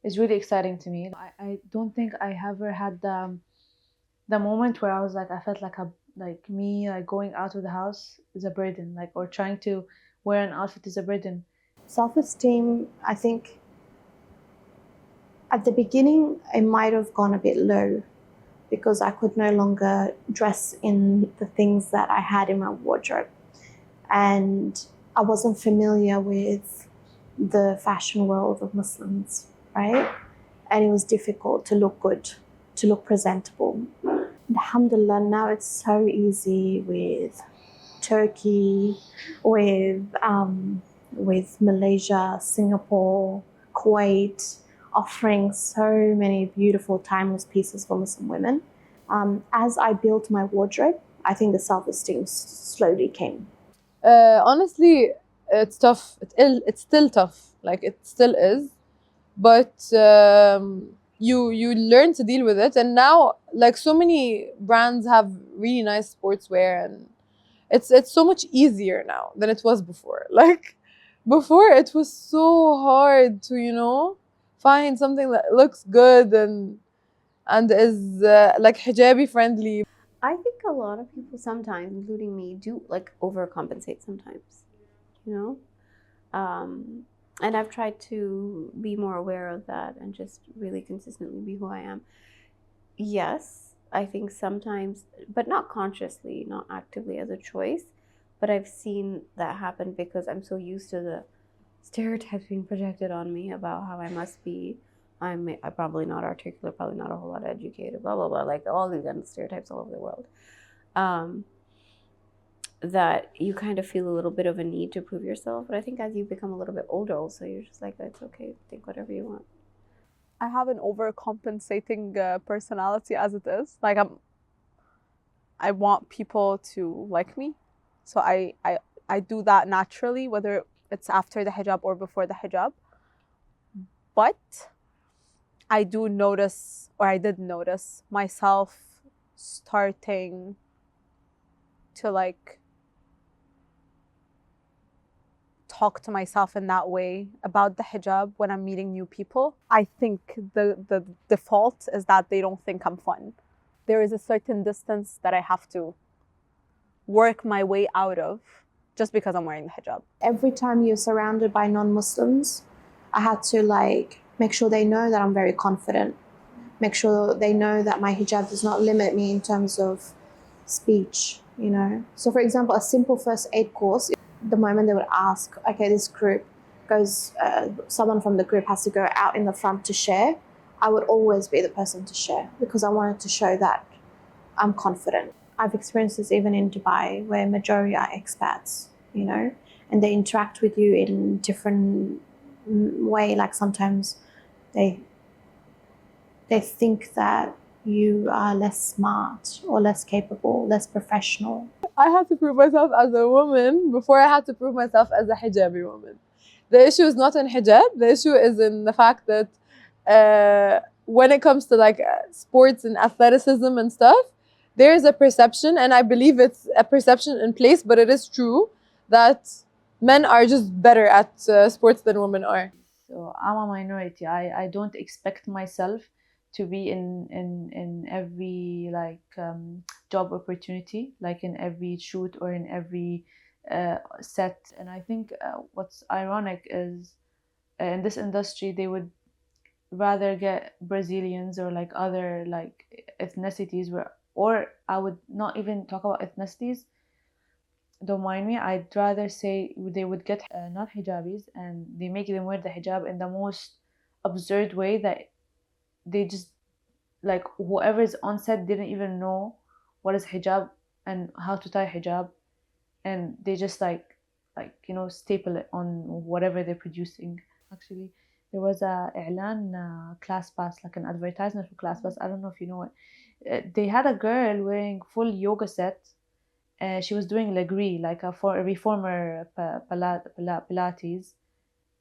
is really exciting to me. I don't think I ever had the moment where I was like, I felt like me going out of the house is a burden, like, or trying to wear an outfit is a burden. Self-esteem, I think at the beginning it might have gone a bit low because I could no longer dress in the things that I had in my wardrobe, and I wasn't familiar with the fashion world of Muslims, right? And it was difficult to look good, to look presentable. Alhamdulillah, now it's so easy with Turkey, with Malaysia, Singapore, Kuwait, offering so many beautiful timeless pieces for Muslim women. As I built my wardrobe, I think the self-esteem slowly came. Honestly, it's tough. It's still tough. Like, it still is. But you learn to deal with it. And now, like, so many brands have really nice sportswear, and it's so much easier now than it was before. Like, before it was so hard to, find something that looks good and is like hijabi friendly. I think a lot of people sometimes, including me, do like overcompensate sometimes, you know? And I've tried to be more aware of that and just really consistently be who I am. Yes, I think sometimes, but not consciously, not actively as a choice, but I've seen that happen because I'm so used to the stereotypes being projected on me about how I must be. I'm probably not articulate, probably not a whole lot educated, blah, blah, blah, like all these kind of stereotypes all over the world. That you kind of feel a little bit of a need to prove yourself. But I think as you become a little bit older also, you're just like, it's okay, think whatever you want. I have an overcompensating personality as it is. Like I want people to like me. So I do that naturally, whether it's after the hijab or before the hijab. But I did notice myself starting to like talk to myself in that way about the hijab when I'm meeting new people. I think the default is that they don't think I'm fun. There is a certain distance that I have to work my way out of just because I'm wearing the hijab. Every time you're surrounded by non-Muslims, I had to like make sure they know that I'm very confident. Make sure they know that my hijab does not limit me in terms of speech, So for example, a simple first aid course, the moment they would ask, okay, this group goes, someone from the group has to go out in the front to share, I would always be the person to share because I wanted to show that I'm confident. I've experienced this even in Dubai where majority are expats, and they interact with you in different way. Like sometimes they think that you are less smart or less capable, less professional. I had to prove myself as a woman before I had to prove myself as a hijabi woman. The issue is not in hijab. The issue is in the fact that when it comes to like sports and athleticism and stuff, there is a perception, and I believe it's a perception in place, but it is true that men are just better at sports than women are. So I'm a minority. I don't expect myself to be in every like job opportunity, like in every shoot or in every set. And I think what's ironic is in this industry they would rather get Brazilians or like other like ethnicities, where, or I would not even talk about ethnicities, don't mind me, I'd rather say they would get not hijabis, and they make them wear the hijab in the most absurd way, that they just, like, whoever's on set didn't even know what is hijab and how to tie hijab, and they just you know, staple it on whatever they're producing. Actually, there was a i'lan class pass, like an advertisement for class pass, I don't know if you know it. They had a girl wearing full yoga set. She was doing Legree, like a reformer Pilates,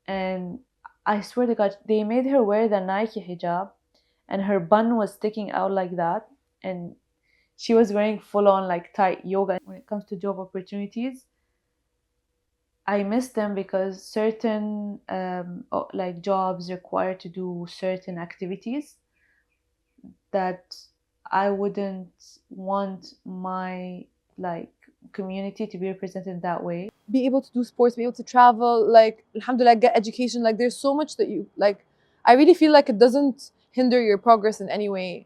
and I swear to God, they made her wear the Nike hijab, and her bun was sticking out like that, and she was wearing full on like tight yoga. When it comes to job opportunities, I miss them because certain like jobs require to do certain activities that I wouldn't want my like community to be represented that way. Be able to do sports, be able to travel, like alhamdulillah, get education. Like there's so much that you like. I really feel like it doesn't hinder your progress in any way,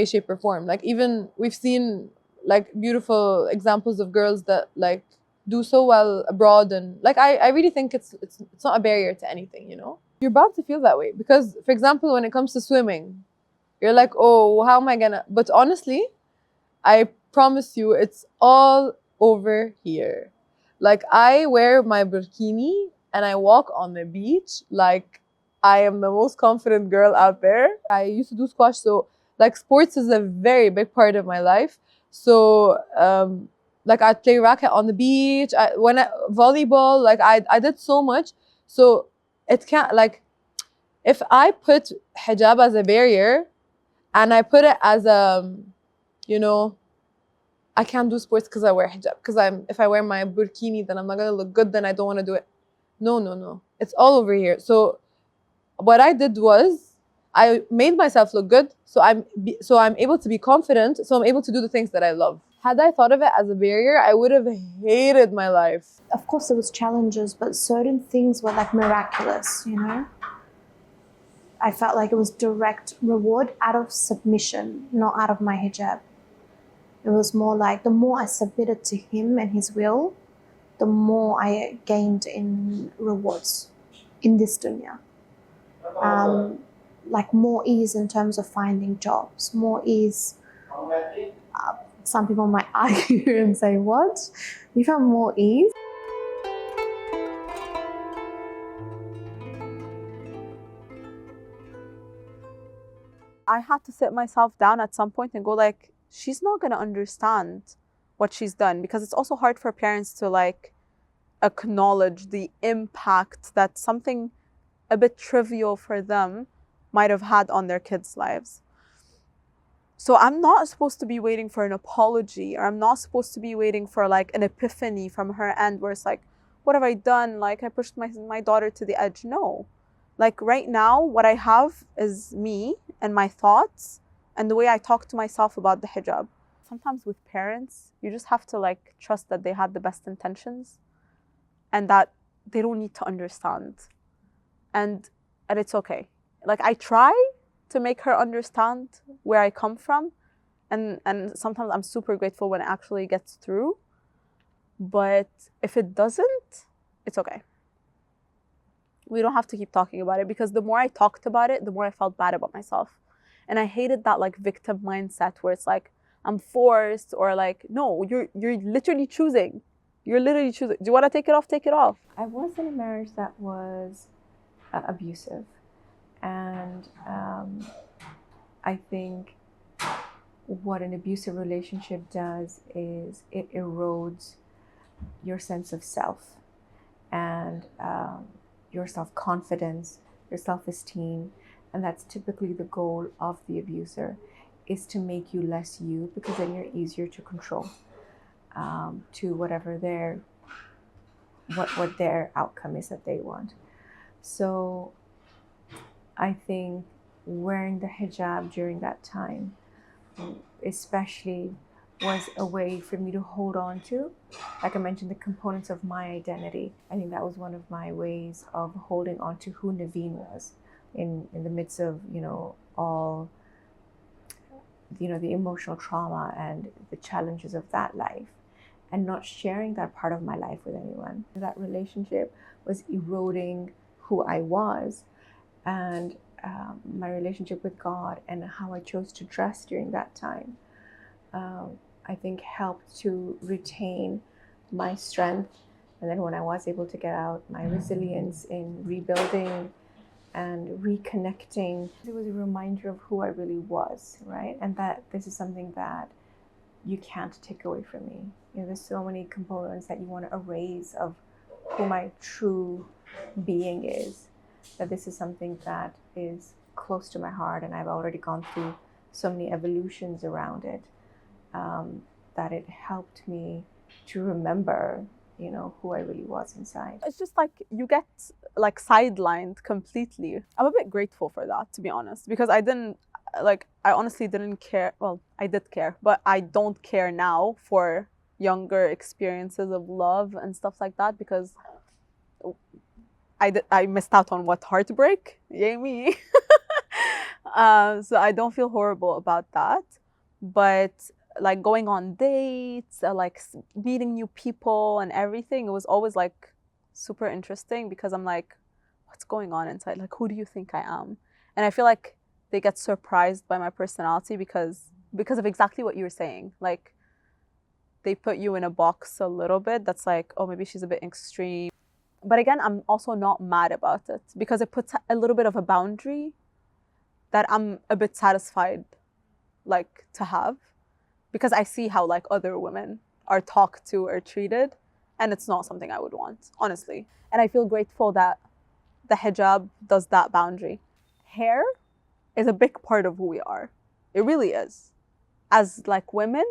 shape or form. Like even we've seen like beautiful examples of girls that like do so well abroad, and like I really think it's not a barrier to anything, you know. You're bound to feel that way because, for example, when it comes to swimming, you're like, oh, how am I gonna? But honestly, I promise you, it's all over here. Like I wear my burkini and I walk on the beach like I am the most confident girl out there. I used to do squash, so like sports is a very big part of my life. So like I'd play racket on the beach. Volleyball, like I did so much. So it can't, like, if I put hijab as a barrier and I put it as you know, I can't do sports because I wear hijab. Because if I wear my burkini, then I'm not gonna look good. Then I don't want to do it. No. It's all over here. So what I did was I made myself look good. So I'm able to be confident. So I'm able to do the things that I love. Had I thought of it as a barrier, I would have hated my life. Of course, there was challenges, but certain things were like miraculous, you know? I felt like it was direct reward out of submission, not out of my hijab. It was more like the more I submitted to him and his will, the more I gained in rewards in this dunya. Like more ease in terms of finding jobs, more ease. Some people might argue and say, what? You found more ease? I had to sit myself down at some point and go like, she's not going to understand what she's done, because it's also hard for parents to like acknowledge the impact that something a bit trivial for them might have had on their kids' lives. So I'm not supposed to be waiting for an apology, or I'm not supposed to be waiting for like an epiphany from her end where it's like, what have I done? Like I pushed my daughter to the edge. No. Like right now, what I have is me and my thoughts and the way I talk to myself about the hijab. Sometimes with parents, you just have to like trust that they had the best intentions and that they don't need to understand. And it's okay. Like I try to make her understand where I come from. And sometimes I'm super grateful when it actually gets through. But if it doesn't, it's okay. We don't have to keep talking about it, because the more I talked about it, the more I felt bad about myself. And I hated that like victim mindset where it's like, I'm forced, or like, no, you're literally choosing. You're literally choosing. Do you want to take it off? Take it off. I was in a marriage that was abusive. And I think what an abusive relationship does is it erodes your sense of self and your self-confidence, your self-esteem. And that's typically the goal of the abuser, is to make you less you, because then you're easier to control to whatever what their outcome is that they want. So I think wearing the hijab during that time, especially was a way for me to hold on to, like I mentioned, the components of my identity. I think that was one of my ways of holding on to who Naveen was in the midst of, all, the emotional trauma and the challenges of that life, and not sharing that part of my life with anyone. That relationship was eroding who I was, and my relationship with God and how I chose to dress during that time, I think helped to retain my strength. And then when I was able to get out, my resilience in rebuilding and reconnecting, it was a reminder of who I really was, right? And that this is something that you can't take away from me. There's so many components that you want to erase of who my true being is, that this is something that is close to my heart, and I've already gone through so many evolutions around it, that it helped me to remember, who I really was inside. It's just like you get like sidelined completely. I'm a bit grateful for that, to be honest, because I honestly didn't care. Well, I did care, but I don't care now for younger experiences of love and stuff like that, because I missed out on what heartbreak, yay me. So I don't feel horrible about that, but like going on dates, like meeting new people and everything, it was always like super interesting, because I'm like, what's going on inside? Like, who do you think I am? And I feel like they get surprised by my personality because of exactly what you were saying. Like, they put you in a box a little bit that's like, oh, maybe she's a bit extreme. But again, I'm also not mad about it, because it puts a little bit of a boundary that I'm a bit satisfied like to have, because I see how like other women are talked to or treated, and it's not something I would want, honestly. And I feel grateful that the hijab does that boundary. Hair is a big part of who we are. It really is. As like women,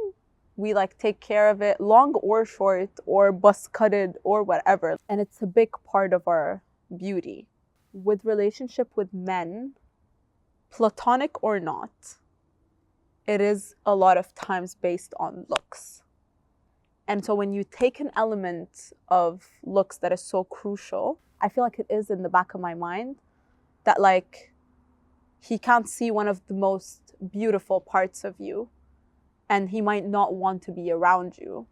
we like take care of it, long or short or buzz cutted or whatever. And it's a big part of our beauty. With relationship with men, platonic or not, it is a lot of times based on looks. And so when you take an element of looks that is so crucial, I feel like it is in the back of my mind that like he can't see one of the most beautiful parts of you, and he might not want to be around you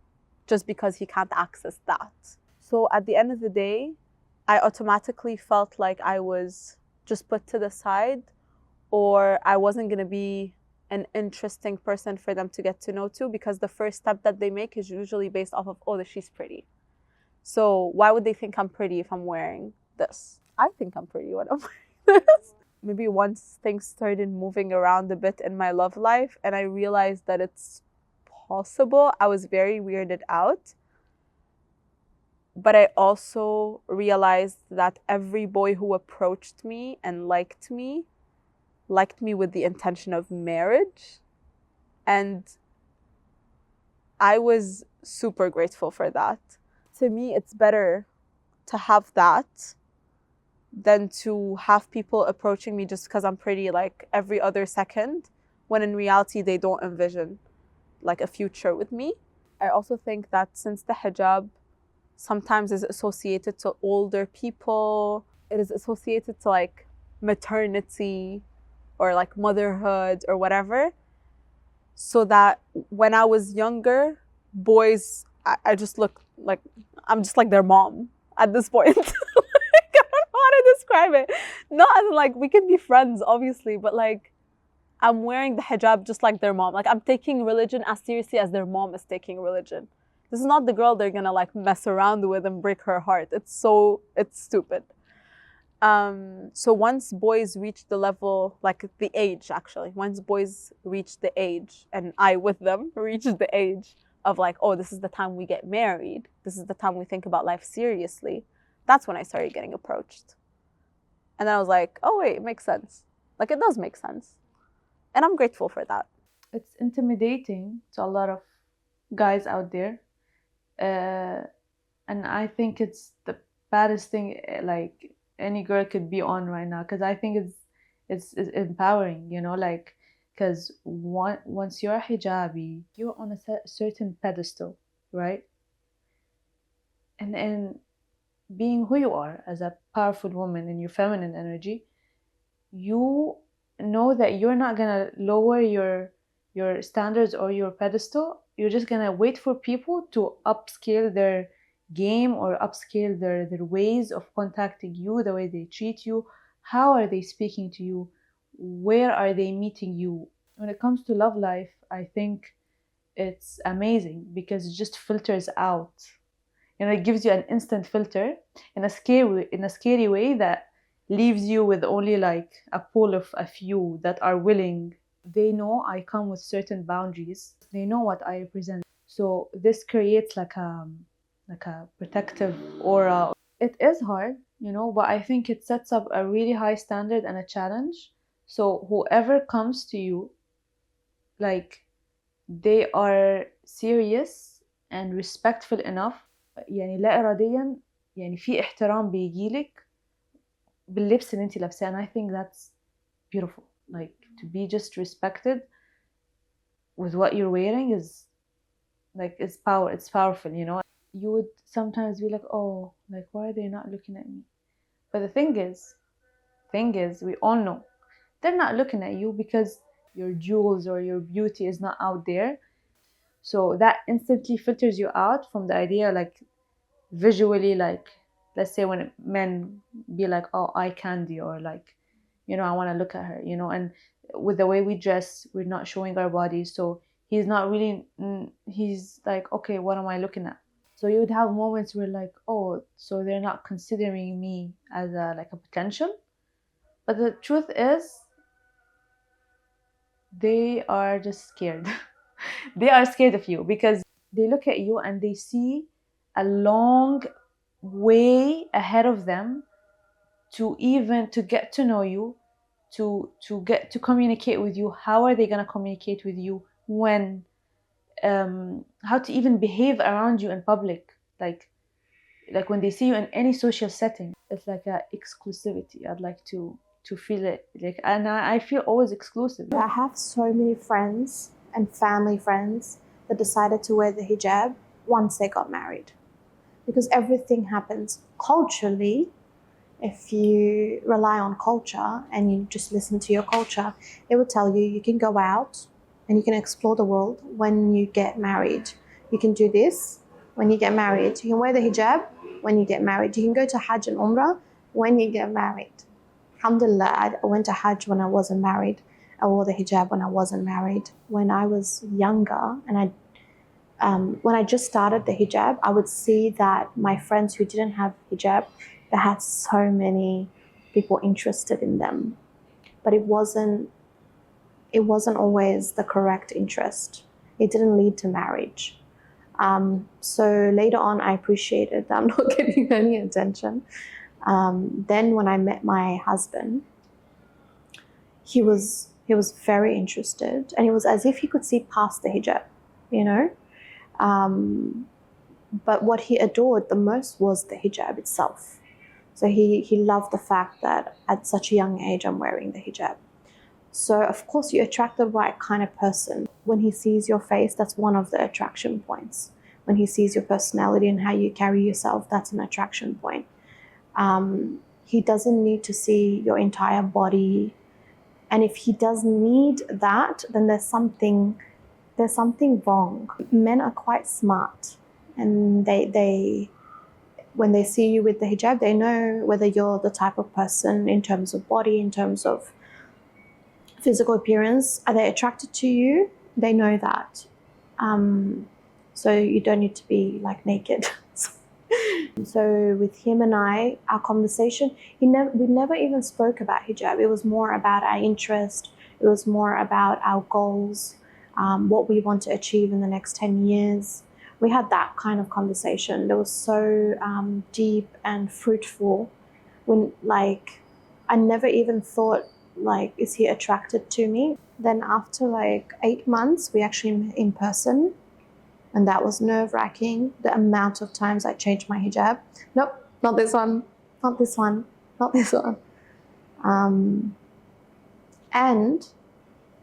just because he can't access that. So at the end of the day, I automatically felt like I was just put to the side, or I wasn't going to be an interesting person for them to get to know too, because the first step that they make is usually based off of, oh, she's pretty. So why would they think I'm pretty if I'm wearing this? I think I'm pretty when I'm wearing this. Maybe once things started moving around a bit in my love life and I realized that it's possible, I was very weirded out. But I also realized that every boy who approached me and liked me with the intention of marriage. And I was super grateful for that. To me, it's better to have that than to have people approaching me just because I'm pretty like every other second, when in reality they don't envision like a future with me. I also think that since the hijab sometimes is associated to older people, it is associated to like maternity or like motherhood or whatever, so that when I was younger, boys, I just look like I'm just like their mom at this point. I don't know how to describe it. Not as in like we can be friends, obviously, but like I'm wearing the hijab just like their mom. Like I'm taking religion as seriously as their mom is taking religion. This is not the girl they're gonna like mess around with and break her heart. It's stupid. So once boys reach the level, like the age actually, once boys reach the age, and I with them reach the age of like, oh, this is the time we get married, this is the time we think about life seriously, that's when I started getting approached. And then I was like, oh wait, it makes sense. Like it does make sense. And I'm grateful for that. It's intimidating to a lot of guys out there. And I think it's the baddest thing like any girl could be on right now, because I think it's empowering, you know, like Because once you're a hijabi, you're on a certain pedestal, right? And being who you are as a powerful woman in your feminine energy, you know that you're not gonna lower your standards or your pedestal. You're just gonna wait for people to upscale their game or upscale their ways of contacting you, the way they treat you, how are they speaking to you, where are they meeting you. When it comes to love life, I think it's amazing because it just filters out. It gives you an instant filter in a scary way that leaves you with only like a pool of a few that are willing. They know I come with certain boundaries. They know what I represent. So this creates like a protective aura. It is hard, but I think it sets up a really high standard and a challenge. So whoever comes to you, like, they are serious and respectful enough. يعني لا إراديا يعني في احترام بيجيلك باللبس اللي انتي لابساه. And I think that's beautiful. Like, to be just respected with what you're wearing is like, it's powerful, You would sometimes be like, oh, like, why are they not looking at me? But the thing is, we all know they're not looking at you because your jewels or your beauty is not out there. So that instantly filters you out from the idea, like, visually, like, let's say when men be like, oh, eye candy, or like, I want to look at her, and with the way we dress, we're not showing our bodies. So he's not really, he's like, okay, what am I looking at? So you would have moments where like, oh, so they're not considering me as a potential. But the truth is, they are just scared. They are scared of you because they look at you and they see a long way ahead of them to get to know you, to get to communicate with you. How are they going to communicate with you? When, how to even behave around you in public, like when they see you in any social setting. It's like a exclusivity. I'd like to feel it, like, and I feel always exclusive. I have so many friends and family friends that decided to wear the hijab once they got married, because everything happens culturally. If you rely on culture and you just listen to your culture, it will tell you you can go out and you can explore the world when you get married. You can do this when you get married. You can wear the hijab when you get married. You can go to Hajj and Umrah when you get married. Alhamdulillah, I went to Hajj when I wasn't married. I wore the hijab when I wasn't married. When I was younger and when I just started the hijab, I would see that my friends who didn't have hijab, they had so many people interested in them. But it wasn't always the correct interest. It didn't lead to marriage. So later on, I appreciated that I'm not getting any attention. Then when I met my husband, he was very interested, and it was as if he could see past the hijab, But what he adored the most was the hijab itself. So he loved the fact that at such a young age I'm wearing the hijab. So of course you attract the right kind of person. When he sees your face, that's one of the attraction points. When he sees your personality and how you carry yourself, that's an attraction point. He doesn't need to see your entire body. And if he does need that, then there's something wrong. Men are quite smart, and they when they see you with the hijab, they know whether you're the type of person in terms of body, in terms of physical appearance. Are they attracted to you? They know that. So you don't need to be like naked. So with him and I, our conversation, we never even spoke about hijab. It was more about our interest. It was more about our goals, what we want to achieve in the next 10 years. We had that kind of conversation. That was so deep and fruitful. When, like, I never even thought, like, is he attracted to me? Then after like 8 months, we actually met in person. And that was nerve-wracking, the amount of times I changed my hijab. Nope, not this one, not this one, not this one. And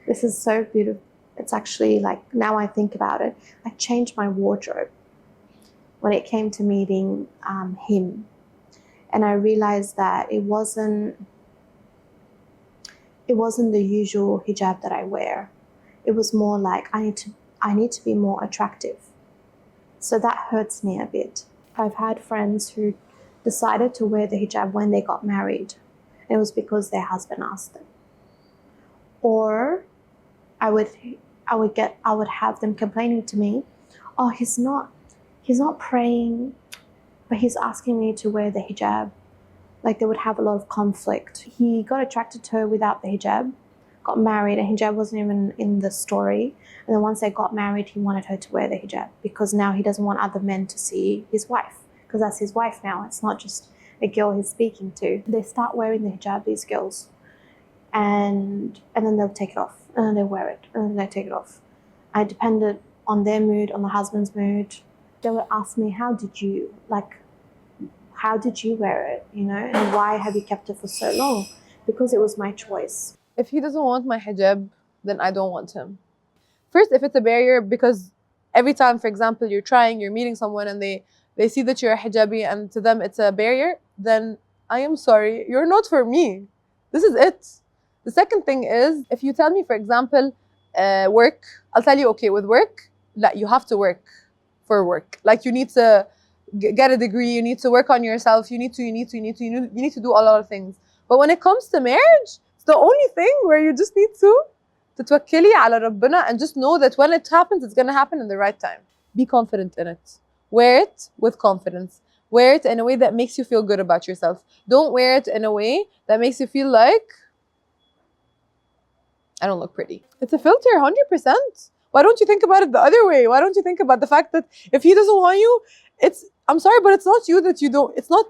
This is so beautiful. It's actually like, now I think about it, I changed my wardrobe when it came to meeting him. And I realized that it wasn't the usual hijab that I wear. It was more like I need to be more attractive. So that hurts me a bit. I've had friends who decided to wear the hijab when they got married. And it was because their husband asked them. Or I would have them complaining to me, oh, he's not praying, but he's asking me to wear the hijab. Like, they would have a lot of conflict. He got attracted to her without the hijab, got married, and hijab wasn't even in the story. And then once they got married, he wanted her to wear the hijab because now he doesn't want other men to see his wife, because that's his wife now. It's not just a girl he's speaking to. They start wearing the hijab, these girls, and then they'll take it off, and then they wear it, and then they take it off. I depended on their mood, on the husband's mood. They would ask me, how did you wear it, and why have you kept it for so long? Because it was my choice. If he doesn't want my hijab, then I don't want him. First, if it's a barrier, because every time, for example, you're meeting someone and they see that you're a hijabi and to them it's a barrier, then I am sorry, you're not for me. This is it. The second thing is, if you tell me, for example, work, I'll tell you, okay, with work, you have to work for work. Like, you need to get a degree, you need to work on yourself, you need to do a lot of things. But when it comes to marriage, it's the only thing where you just need to تتوكلي على ربنا and just know that when it happens, it's going to happen in the right time. Be confident in it. Wear it with confidence. Wear it in a way that makes you feel good about yourself. Don't wear it in a way that makes you feel like I don't look pretty. It's a filter, 100%. Why don't you think about it the other way? Why don't you think about the fact that if he doesn't want you, I'm sorry, but it's not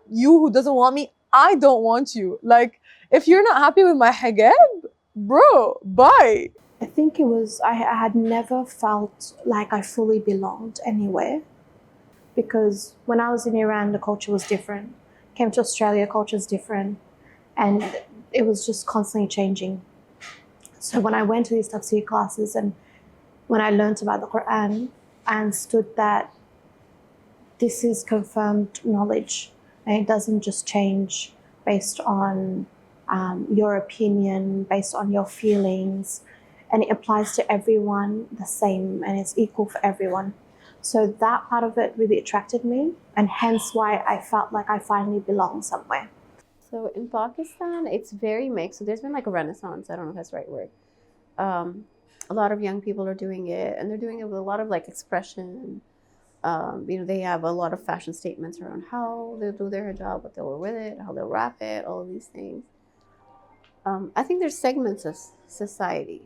you who doesn't want me. I don't want you. Like, if you're not happy with my hijab, bro, bye. I think it was, I had never felt like I fully belonged anywhere, because when I was in Iran, the culture was different. Came to Australia, culture is different, and it was just constantly changing. So when I went to these tafsir classes and when I learned about the Quran, I understood that this is confirmed knowledge, and it doesn't just change based on your opinion, based on your feelings, and it applies to everyone the same, and it's equal for everyone. So that part of it really attracted me, and hence why I felt like I finally belong somewhere. So in Pakistan, it's very mixed. So there's been like a renaissance. I don't know if that's the right word. A lot of young people are doing it, and they're doing it with a lot of like expression. They have a lot of fashion statements around how they'll do their hijab, what they'll wear with it, how they'll wrap it, all of these things. I think there's segments of society.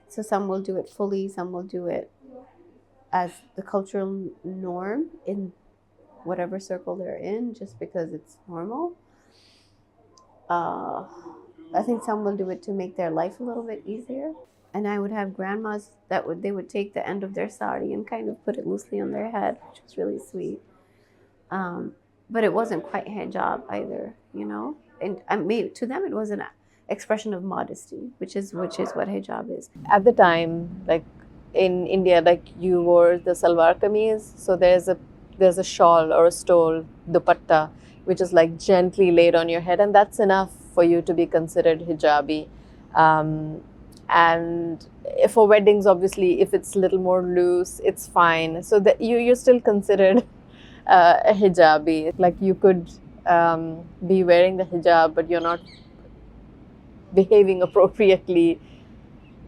So some will do it fully, some will do it as the cultural norm in whatever circle they're in, just because it's normal. I think some will do it to make their life a little bit easier. And I would have grandmas they would take the end of their sari and kind of put it loosely on their head, which was really sweet. But it wasn't quite hijab either, And maybe to them it was an expression of modesty, which is what hijab is. At the time, like in India, like you wore the salwar kameez, so there's a shawl or a stole, dupatta, which is like gently laid on your head, and that's enough for you to be considered hijabi. And for weddings, obviously, if it's a little more loose, it's fine. So that you're still considered a hijabi. Like, you could be wearing the hijab, but you're not behaving appropriately,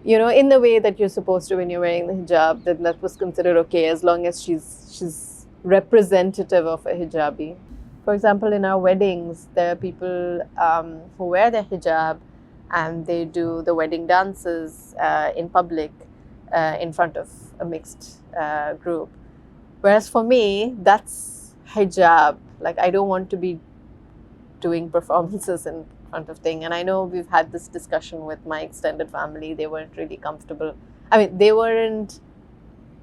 in the way that you're supposed to when you're wearing the hijab. That was considered okay, as long as she's representative of a hijabi. For example, in our weddings, there are people who wear their hijab and they do the wedding dances in public in front of a mixed group. Whereas for me, that's hijab. Like, I don't want to be doing performances in front of thing. And I know we've had this discussion with my extended family. They weren't really comfortable. I mean, they weren't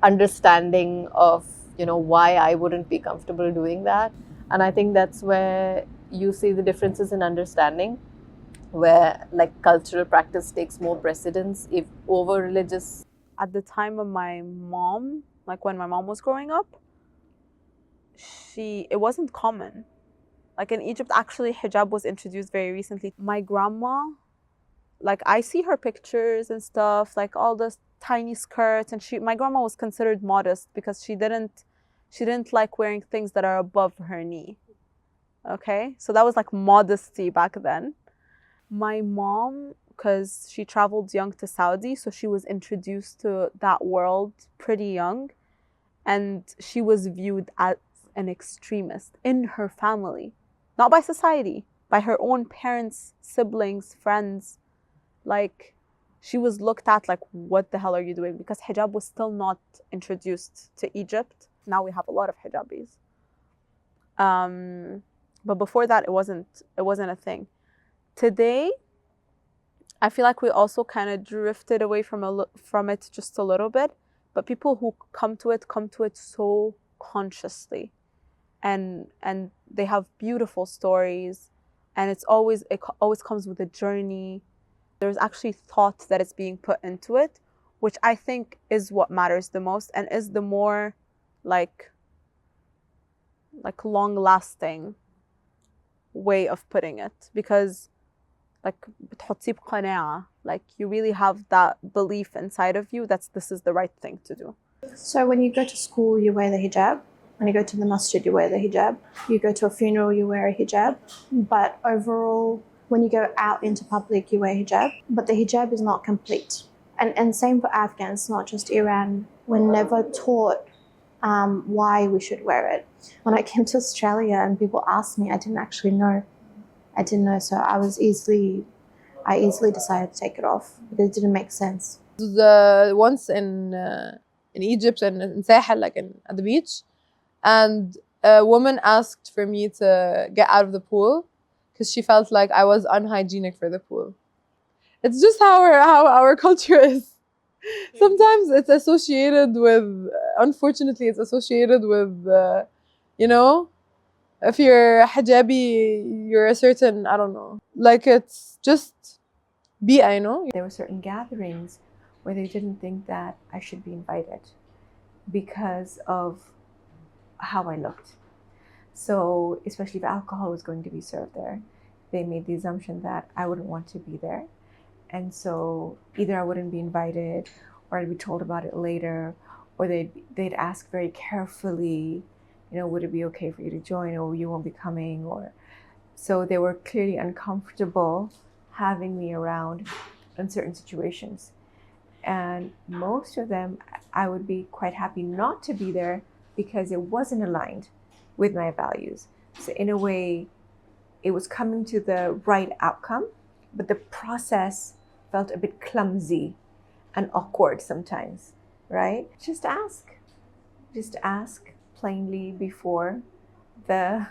understanding of, why I wouldn't be comfortable doing that. And I think that's where you see the differences in understanding. where like cultural practice takes more precedence if over religious? At the time of my mom, like when my mom was growing up, it wasn't common. Like in Egypt, actually, hijab was introduced very recently. My grandma, like I see her pictures and stuff, like all the tiny skirts, and my grandma was considered modest because she didn't like wearing things that are above her knee. Okay, so that was like modesty back then. My mom, because she traveled young to Saudi, so she was introduced to that world pretty young, and she was viewed as an extremist in her family, not by society, by her own parents, siblings, friends. Like, she was looked at like, what the hell are you doing? Because hijab was still not introduced to Egypt. Now we have a lot of hijabis. But before that, it wasn't a thing. Today, I feel like we also kind of drifted away from it just a little bit. But people who come to it so consciously, and they have beautiful stories, and it always comes with a journey. There's actually thought that is being put into it, which I think is what matters the most and is the more like long-lasting way of putting it, because like you really have that belief inside of you that this is the right thing to do. So when you go to school, you wear the hijab. When you go to the masjid, you wear the hijab. You go to a funeral, you wear a hijab. But overall, when you go out into public, you wear hijab. But the hijab is not complete. And same for Afghans, not just Iran. We're never taught why we should wear it. When I came to Australia and people asked me, I didn't actually know. So I easily decided to take it off because it didn't make sense. Once in Egypt and in Sahel, like at the beach, and a woman asked for me to get out of the pool because she felt like I was unhygienic for the pool. It's just how our culture is. Sometimes it's associated with, unfortunately, it's associated with, if you're hijabi, you're a certain, I don't know, like it's just bi'a, There were certain gatherings where they didn't think that I should be invited because of how I looked. So especially if alcohol was going to be served there, they made the assumption that I wouldn't want to be there. And so either I wouldn't be invited, or I'd be told about it later, or they'd ask very carefully, would it be okay for you to join, or you won't be coming, or so they were clearly uncomfortable having me around in certain situations. And most of them, I would be quite happy not to be there because it wasn't aligned with my values. So in a way, it was coming to the right outcome, but the process felt a bit clumsy and awkward sometimes, right? Just ask plainly before the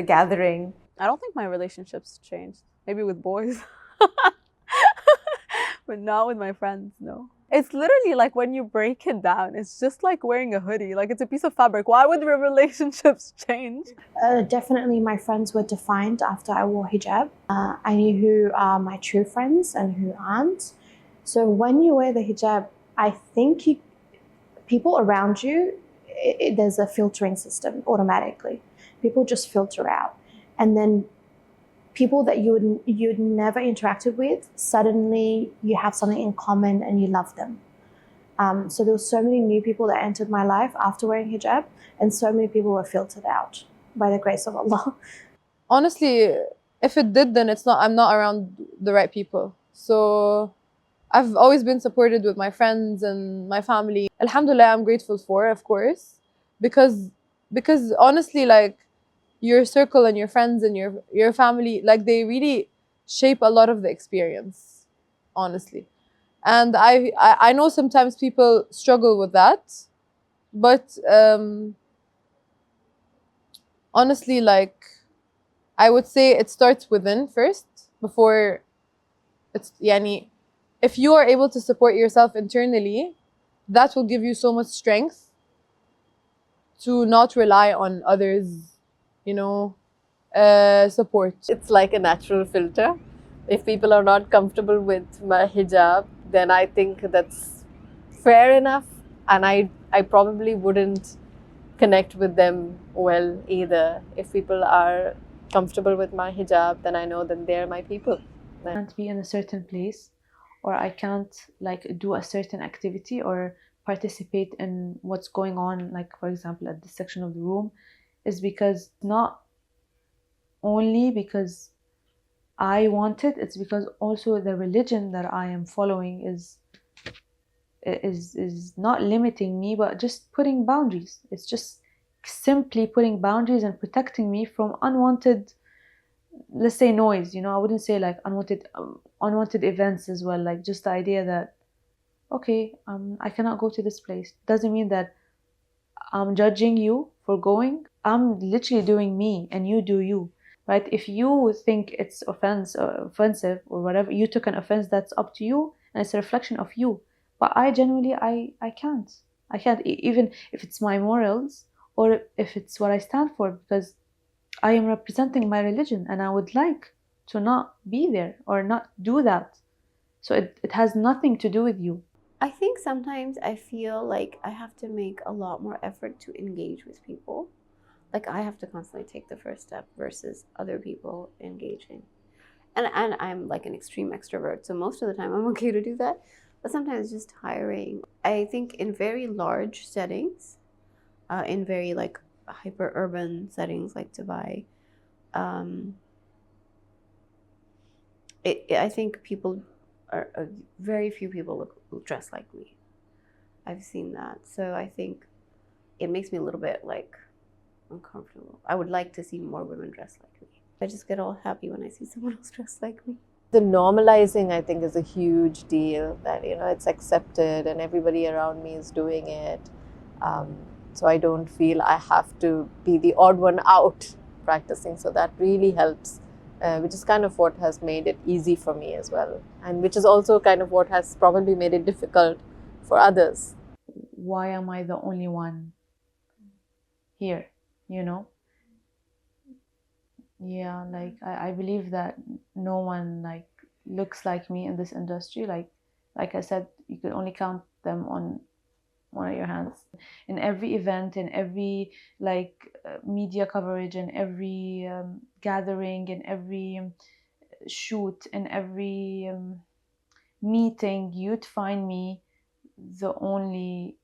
gathering. I don't think my relationships changed. Maybe with boys. But not with my friends, no. It's literally like when you break it down, it's just like wearing a hoodie. Like it's a piece of fabric. Why would the relationships change? Definitely my friends were defined after I wore hijab. I knew who are my true friends and who aren't. So when you wear the hijab, I think people around you, there's a filtering system automatically. People just filter out. And then people that you'd never interacted with, suddenly you have something in common and you love them. So there were so many new people that entered my life after wearing hijab, and so many people were filtered out by the grace of Allah. Honestly, if it did, then I'm not around the right people. So I've always been supported with my friends and my family. Alhamdulillah, I'm grateful for, of course, because honestly, like, your circle and your friends and your family, like, they really shape a lot of the experience, honestly. And I know sometimes people struggle with that, but honestly, like, I would say it starts within first before it's yani, if you are able to support yourself internally, that will give you so much strength to not rely on others, support. It's like a natural filter If people are not comfortable with my hijab, then I think that's fair enough, and I probably wouldn't connect with them well either. If people are comfortable with my hijab, then I know that they're my people. I can't be in a certain place, or I can't like do a certain activity or participate in what's going on, like for example at this section of the room, is because not only because I want it, it's because also the religion that I am following is not limiting me, but just putting boundaries. It's just simply putting boundaries and protecting me from unwanted, let's say, noise. I wouldn't say like unwanted events as well. Like just the idea that okay, I cannot go to this place doesn't mean that I'm judging you for going. I'm literally doing me and you do you, right? If you think it's offensive or whatever, you took an offense, that's up to you and it's a reflection of you. But I genuinely, I can't. I can't, even if it's my morals or if it's what I stand for, because I am representing my religion and I would like to not be there or not do that. So it has nothing to do with you. I think sometimes I feel like I have to make a lot more effort to engage with people. Like I have to constantly take the first step versus other people engaging. And I'm like an extreme extrovert, so most of the time I'm okay to do that. But sometimes it's just tiring. I think in very large settings, in very like hyper urban settings like Dubai, I think people are very few people dress like me. I've seen that, so I think it makes me a little bit like uncomfortable. I would like to see more women dressed like me. I just get all happy when I see someone else dressed like me. The normalizing, I think, is a huge deal, that it's accepted and everybody around me is doing it. So I don't feel I have to be the odd one out practicing. So that really helps, which is kind of what has made it easy for me as well, and which is also kind of what has probably made it difficult for others. Why am I the only one here? Yeah, like I believe that no one like looks like me in this industry. Like I said, you could only count them on one of your hands. In every event, in every media coverage, in every gathering, in every shoot, in every meeting, you'd find me the only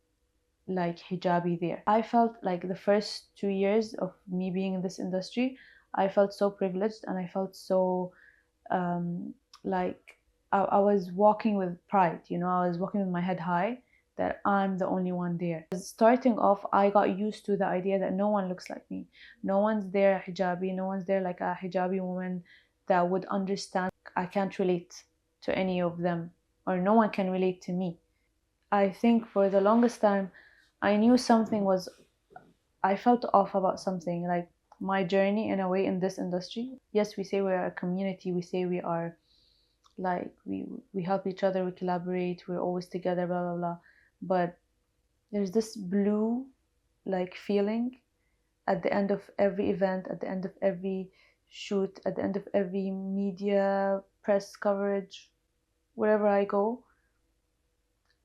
like hijabi there. I felt like the first 2 years of me being in this industry, I felt so privileged and I felt so like I was walking with pride, I was walking with my head high that I'm the only one there. Starting off, I got used to the idea that no one looks like me. No one's there hijabi, no one's there like a hijabi woman that would understand. I can't relate to any of them, or no one can relate to me. I think for the longest time, I knew something was, I felt off about something, like my journey in a way in this industry. Yes, we say we're a community, we say we are like, we help each other, we collaborate, we're always together, blah, blah, blah. But there's this blue like feeling at the end of every event, at the end of every shoot, at the end of every media, press coverage, wherever I go.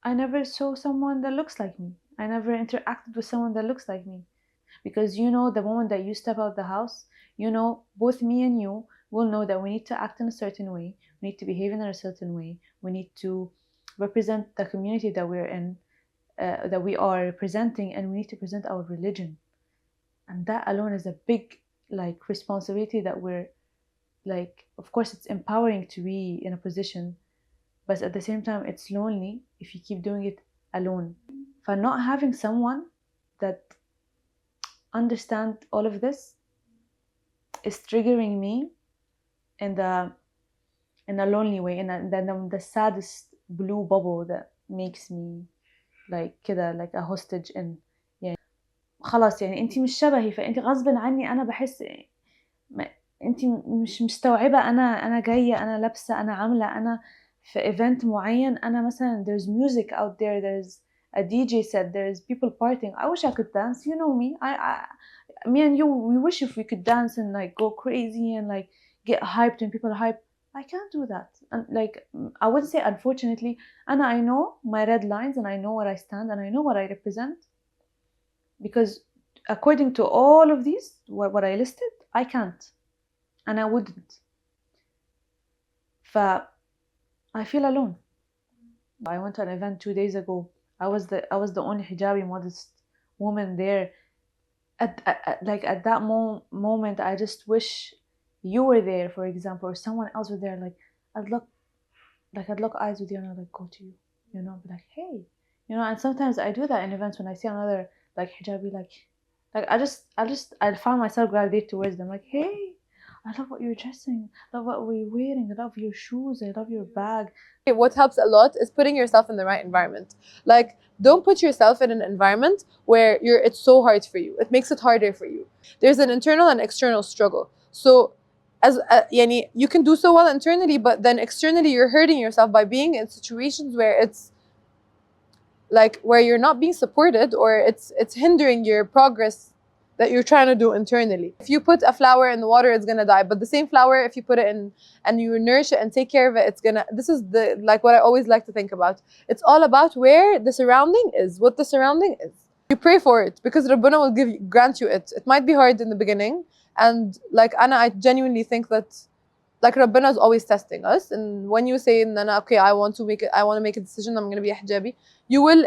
I never saw someone that looks like me. I never interacted with someone that looks like me. Because the moment that you step out the house, both me and you will know that we need to act in a certain way, we need to behave in a certain way, we need to represent the community that we're in, that we are representing, and we need to present our religion. And that alone is a big like responsibility that we're like, of course it's empowering to be in a position, but at the same time it's lonely if you keep doing it alone. For not having someone that understand all of this is triggering me in a lonely way, in the saddest blue bubble that makes me like كده like a hostage in يعني خلاص يعني انتي مش شبهي، فانتي غصب عني انا بحس انتي مش مستوعبة انا جاية، انا لابسة، انا عاملة، انا في event معين، انا مثلا there's music out there, there's a DJ set, there's people partying. I wish I could dance, me, me and you, we wish if we could dance and like go crazy and like get hyped and people hype. I can't do that. And like, I wouldn't say unfortunately, and I know my red lines, and I know where I stand, and I know what I represent, because according to all of these, what I listed, I can't, and I wouldn't. I feel alone. I went to an event 2 days ago. I was the only hijabi modest woman there. At that moment, I just wish you were there, for example, or someone else was there. I'd look eyes with you, and I'd like go to you, be like, hey, And sometimes I do that in events when I see another like hijabi, I find myself gravitate towards them, like, hey, I love what you're dressing, I love what you're wearing, I love your shoes, I love your bag. What helps a lot is putting yourself in the right environment. Like, don't put yourself in an environment where it's so hard for you. It makes it harder for you. There's an internal and external struggle. So as you can do so well internally, but then externally you're hurting yourself by being in situations where it's like where you're not being supported, or it's hindering your progress that you're trying to do internally. If you put a flower in the water, it's gonna die. But the same flower, if you put it in and you nourish it and take care of it, this is what I always like to think about. It's all about where the surrounding is, what the surrounding is. You pray for it because Rabbana will grant you it. It might be hard in the beginning. And like Anna, I genuinely think that like Rabbana is always testing us. And when you say, Nana, okay, I want to make a decision, I'm gonna be a hijabi, you will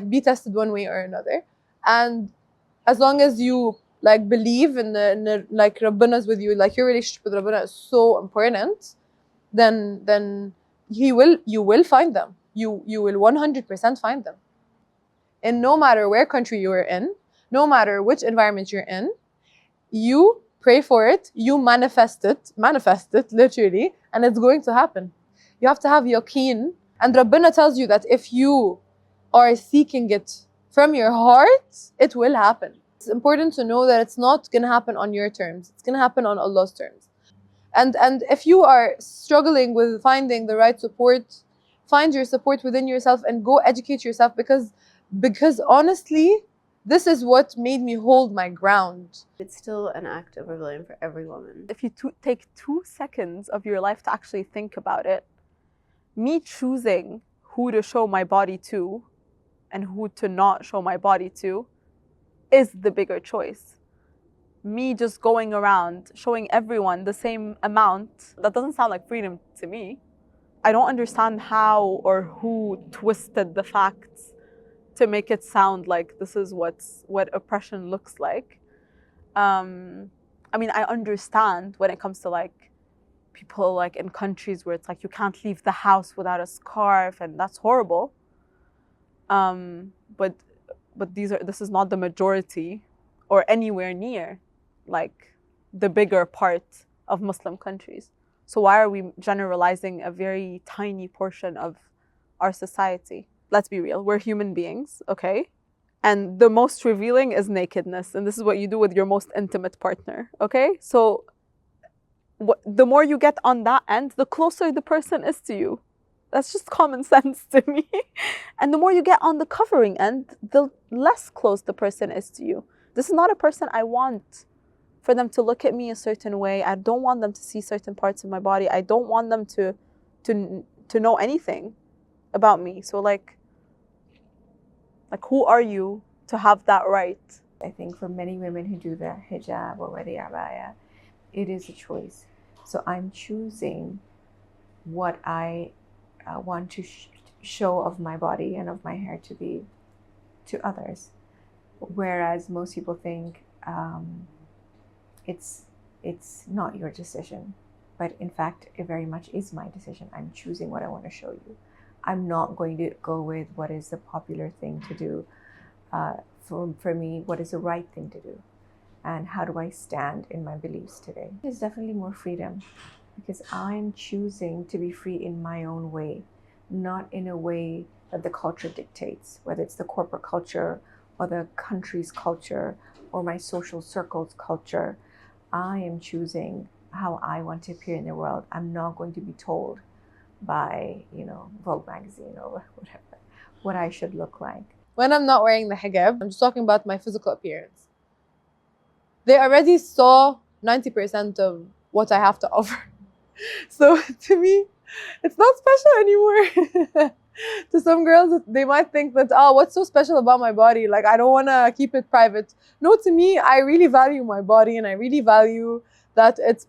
be tested one way or another. And as long as you believe in the Rabbana's with you, your relationship with Rabbana is so important, then you will find them. You will 100% find them. And no matter where country you are in, no matter which environment you're in, you pray for it, you manifest it literally, and it's going to happen. You have to have yaqeen. And Rabbana tells you that if you are seeking it from your heart, it will happen. It's important to know that it's not going to happen on your terms. It's going to happen on Allah's terms. And if you are struggling with finding the right support, find your support within yourself and go educate yourself, because honestly, this is what made me hold my ground. It's still an act of rebellion for every woman. If you take 2 seconds of your life to actually think about it, me choosing who to show my body to and who to not show my body to is the bigger choice. Me just going around showing everyone the same amount, that doesn't sound like freedom to me. I don't understand how or who twisted the facts to make it sound like this is what oppression looks like. I mean, I understand when it comes to people in countries where it's you can't leave the house without a scarf, and that's horrible. But this is not the majority or anywhere near the bigger part of Muslim countries. So why are we generalizing a very tiny portion of our society? Let's be real, we're human beings, okay? And the most revealing is nakedness, and this is what you do with your most intimate partner, okay? So the more you get on that end, the closer the person is to you. That's just common sense to me. And the more you get on the covering end, the less close the person is to you. This is not a person I want for them to look at me a certain way. I don't want them to see certain parts of my body. I don't want them to know anything about me. So who are you to have that right? I think for many women who do the hijab or wear the abaya, it is a choice. So I'm choosing what I want to show of my body and of my hair to be to others. Whereas most people think it's not your decision, but in fact it very much is my decision. I'm choosing what I want to show you. I'm not going to go with what is the popular thing to do. For me, what is the right thing to do, and how do I stand in my beliefs today? There's definitely more freedom, because I'm choosing to be free in my own way, not in a way that the culture dictates, whether it's the corporate culture or the country's culture or my social circle's culture. I am choosing how I want to appear in the world. I'm not going to be told by, Vogue magazine or whatever, what I should look like. When I'm not wearing the hijab, I'm just talking about my physical appearance. They already saw 90% of what I have to offer. So to me, it's not special anymore. To some girls, they might think that, oh, what's so special about my body? Like, I don't want to keep it private. No, to me, I really value my body, and I really value that it's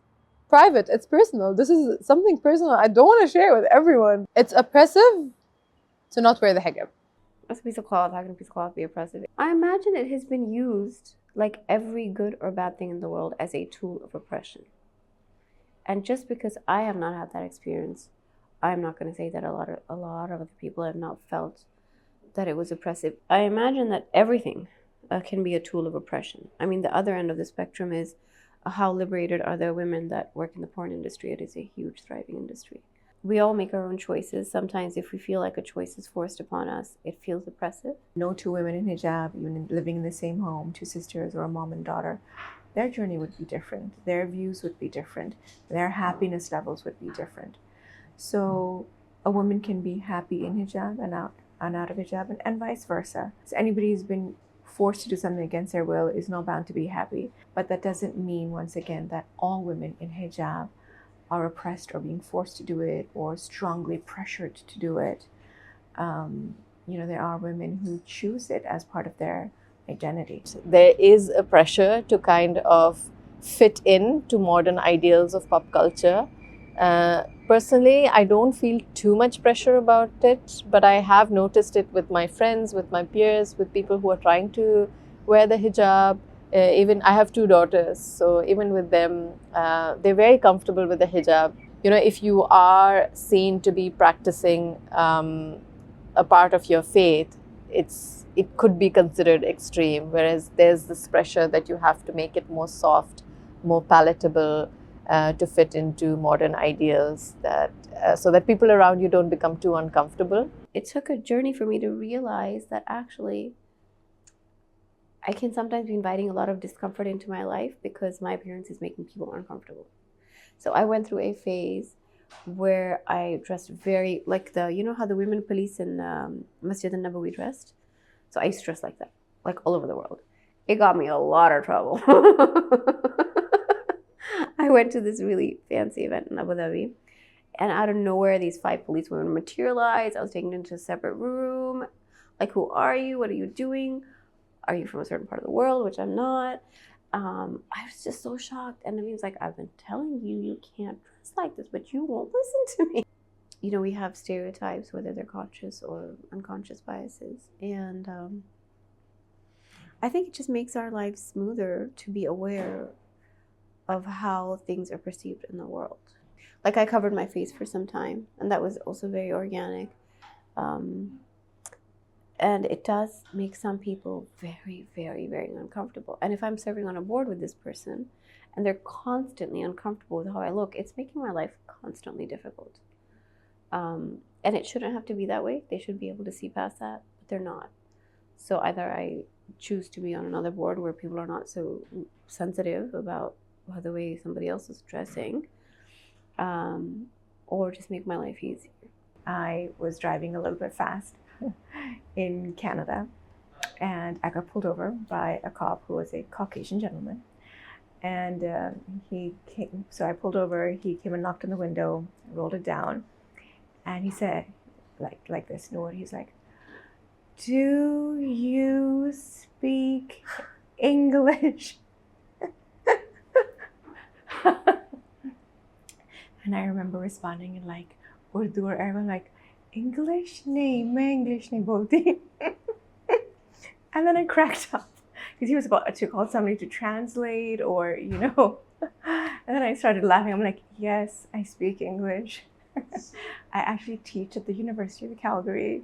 private, it's personal. This is something personal. I don't want to share it with everyone. It's oppressive to not wear the hijab. That's a piece of cloth. How can a piece of cloth be oppressive? I imagine it has been used, like every good or bad thing in the world, as a tool of oppression. And just because I have not had that experience, I'm not going to say that a lot of other people have not felt that it was oppressive. I imagine that everything can be a tool of oppression. I mean, the other end of the spectrum is how liberated are the women that work in the porn industry? It is a huge, thriving industry. We all make our own choices. Sometimes if we feel like a choice is forced upon us, it feels oppressive. No two women in hijab, even living in the same home, two sisters or a mom and daughter, their journey would be different. Their views would be different. Their happiness levels would be different. So a woman can be happy in hijab and out of hijab, and vice versa. So anybody who's been forced to do something against their will is not bound to be happy. But that doesn't mean, once again, that all women in hijab are oppressed or being forced to do it or strongly pressured to do it. There are women who choose it as part of their identity. There is a pressure to kind of fit in to modern ideals of pop culture. Personally, I don't feel too much pressure about it, but I have noticed it with my friends, with my peers, with people who are trying to wear the hijab. Even I have two daughters, so even with them, they're very comfortable with the hijab. If you are seen to be practicing a part of your faith, it could be considered extreme, whereas there's this pressure that you have to make it more soft, more palatable, to fit into modern ideals, so that people around you don't become too uncomfortable. It took a journey for me to realize that actually I can sometimes be inviting a lot of discomfort into my life because my appearance is making people uncomfortable. So I went through a phase where I dressed very like how the women police in Masjid al-Nabawi dressed. So I used to dress like that, like all over the world. It got me a lot of trouble. I went to this really fancy event in Abu Dhabi, and out of nowhere, these 5 police women materialized. I was taken into a separate room. Like, who are you? What are you doing? Are you from a certain part of the world? Which I'm not. I was just so shocked. And Naveen's like, I've been telling you, you can't dress like this, but you won't listen to me. We have stereotypes, whether they're conscious or unconscious biases. And I think it just makes our lives smoother to be aware of how things are perceived in the world. Like, I covered my face for some time, and that was also very organic. And it does make some people very, very, very uncomfortable. And if I'm serving on a board with this person, and they're constantly uncomfortable with how I look, it's making my life constantly difficult. And it shouldn't have to be that way. They should be able to see past that, but they're not. So either I choose to be on another board where people are not so sensitive about the way somebody else is dressing, or just make my life easier. I was driving a little bit fast in Canada, and I got pulled over by a cop who was a Caucasian gentleman. And he came, so I pulled over, he came and knocked on the window, rolled it down, and he said, like this, Noor, he's like, "Do you speak English?" And I remember responding in like Urdu or Arabic, like, "English? Nahi, main English nahi bolti." And then I cracked up because he was about to call somebody to translate or, And then I started laughing. I'm like, yes, I speak English. I actually teach at the University of Calgary.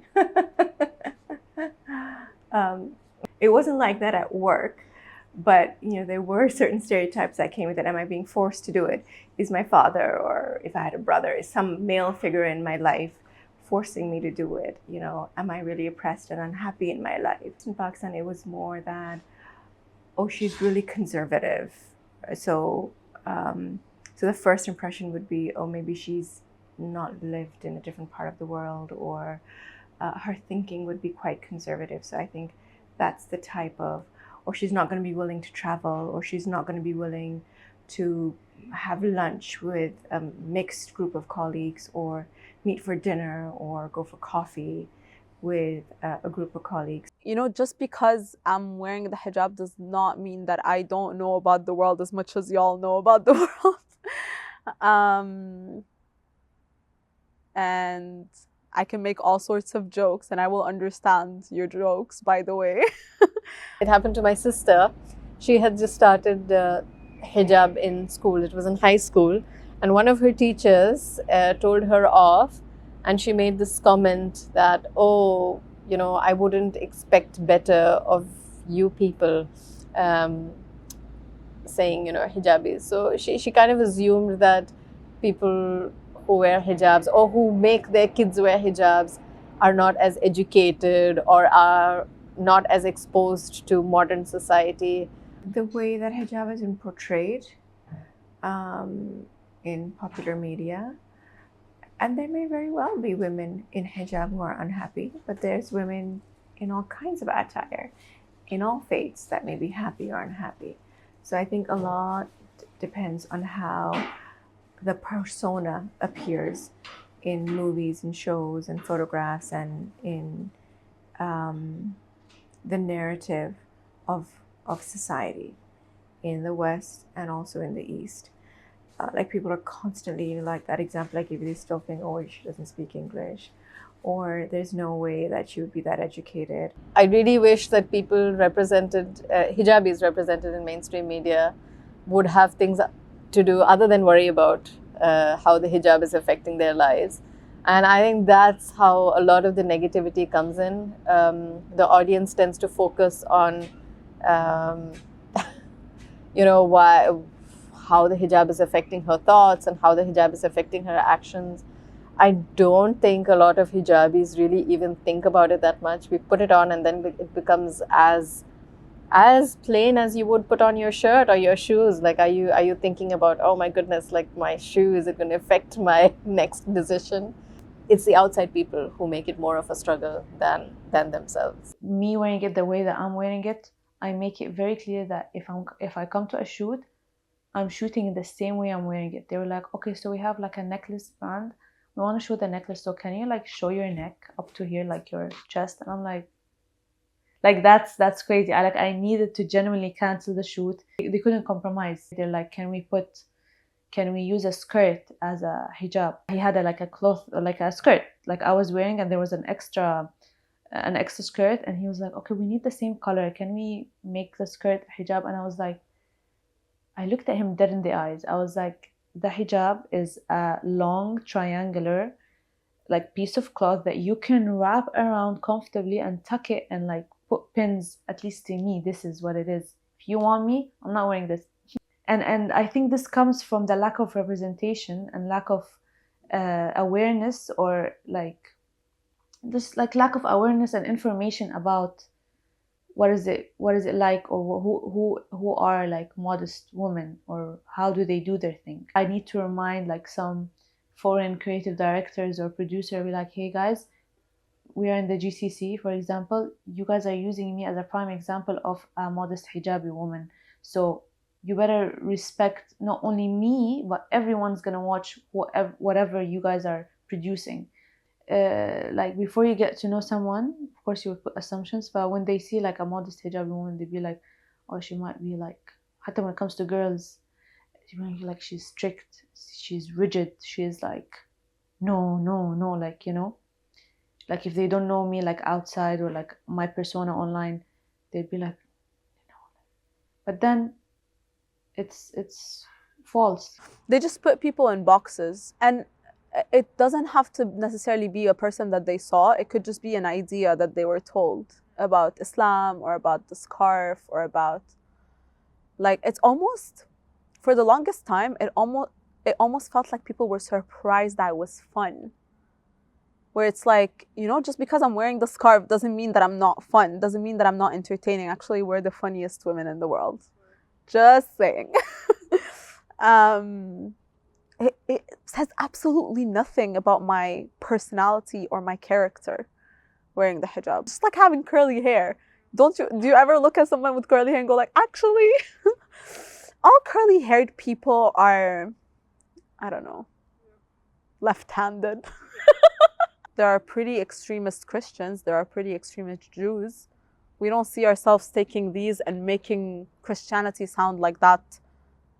It wasn't like that at work. But, there were certain stereotypes that came with it. Am I being forced to do it? Is my father, or if I had a brother, is some male figure in my life forcing me to do it? Am I really oppressed and unhappy in my life? In Pakistan, it was more that, oh, she's really conservative. So the first impression would be, oh, maybe she's not lived in a different part of the world, or her thinking would be quite conservative. So I think that's the type of, or she's not going to be willing to travel, or she's not going to be willing to have lunch with a mixed group of colleagues, or meet for dinner, or go for coffee with a group of colleagues. You know, just because I'm wearing the hijab does not mean that I don't know about the world as much as y'all know about the world. And I can make all sorts of jokes and I will understand your jokes, by the way. It happened to my sister. She had just started hijab in school. It was in high school. And one of her teachers told her off, and she made this comment that, oh, you know, I wouldn't expect better of you people, saying, you know, hijabis. So she kind of assumed that people who wear hijabs or who make their kids wear hijabs are not as educated or are not as exposed to modern society. The way that hijab has been portrayed in popular media, and there may very well be women in hijab who are unhappy, but there's women in all kinds of attire, in all faiths, that may be happy or unhappy. So I think a lot depends on how the persona appears in movies and shows and photographs, and in the narrative of society in the West and also in the East. Like, people are constantly, like that example I gave you, they still think, oh, she doesn't speak English, or there's no way that she would be that educated. I really wish that people represented, hijabis represented in mainstream media, would have things to do other than worry about how the hijab is affecting their lives. And I think that's how a lot of the negativity comes in. The audience tends to focus on, you know, how the hijab is affecting her thoughts and how the hijab is affecting her actions. I don't think a lot of hijabis really even think about it that much. We put it on and then it becomes as plain as you would put on your shirt or your shoes. Like, are you thinking about, oh my goodness, like my shoe, is it going to affect my next decision? It's the outside people who make it more of a struggle than themselves. Me wearing it the way that I'm wearing it, I make it very clear that if I come to a shoot, I'm shooting in the same way I'm wearing it. They were like, okay, so we have like a necklace brand. We want to show the necklace, so can you like show your neck up to here, like your chest? And I'm like that's crazy. I needed to genuinely cancel the shoot. They couldn't compromise. They're like, can we use a skirt as a hijab? He had a cloth, like a skirt, like I was wearing, and there was an extra skirt, and he was like, okay, we need the same color. Can we make the skirt hijab? And I was like, I looked at him dead in the eyes. I was like, the hijab is a long triangular like piece of cloth that you can wrap around comfortably and tuck it and like put pins. At least to me, this is what it is. If you want me, I'm not wearing this. And I think this comes from the lack of representation and lack of awareness, or like just like lack of awareness and information about what is it like, or who are like modest women, or how do they do their thing. I need to remind like some foreign creative directors or producer, be like, hey guys, we are in the GCC, for example, you guys are using me as a prime example of a modest hijabi woman, so you better respect not only me, but everyone's gonna watch whatever you guys are producing. Like, before you get to know someone, of course you would put assumptions, but when they see like a modest hijabi woman, they'd be like, oh, she might be like, hatta when it comes to girls, she might be like, she's strict, she's rigid, she's like, no, like, you know, like if they don't know me like outside or like my persona online, they'd be like, no. But then it's false. They just put people in boxes, and it doesn't have to necessarily be a person that they saw. It could just be an idea that they were told about Islam, or about the scarf, or about, like, it's almost, for the longest time, it almost felt like people were surprised that it was fun. Where it's like, you know, just because I'm wearing the scarf doesn't mean that I'm not fun, doesn't mean that I'm not entertaining. Actually, we're the funniest women in the world. Just saying. It says absolutely nothing about my personality or my character wearing the hijab. Just like having curly hair. Do you ever look at someone with curly hair and go like, actually, all curly haired people are, I don't know, left-handed. There are pretty extremist Christians, there are pretty extremist Jews. We don't see ourselves taking these and making Christianity sound like that,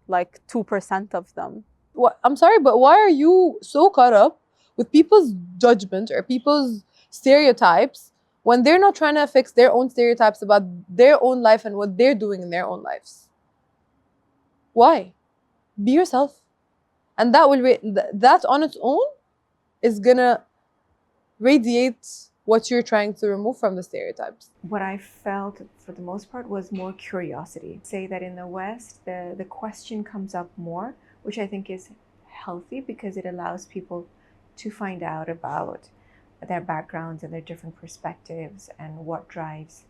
like 2% of them. What, I'm sorry, but why are you so caught up with people's judgment or people's stereotypes when they're not trying to fix their own stereotypes about their own life and what they're doing in their own lives? Why? Be yourself. And that will that on its own is gonna radiate what you're trying to remove from the stereotypes. What I felt for the most part was more curiosity. Say that in the West, the question comes up more, which I think is healthy because it allows people to find out about their backgrounds and their different perspectives and what drives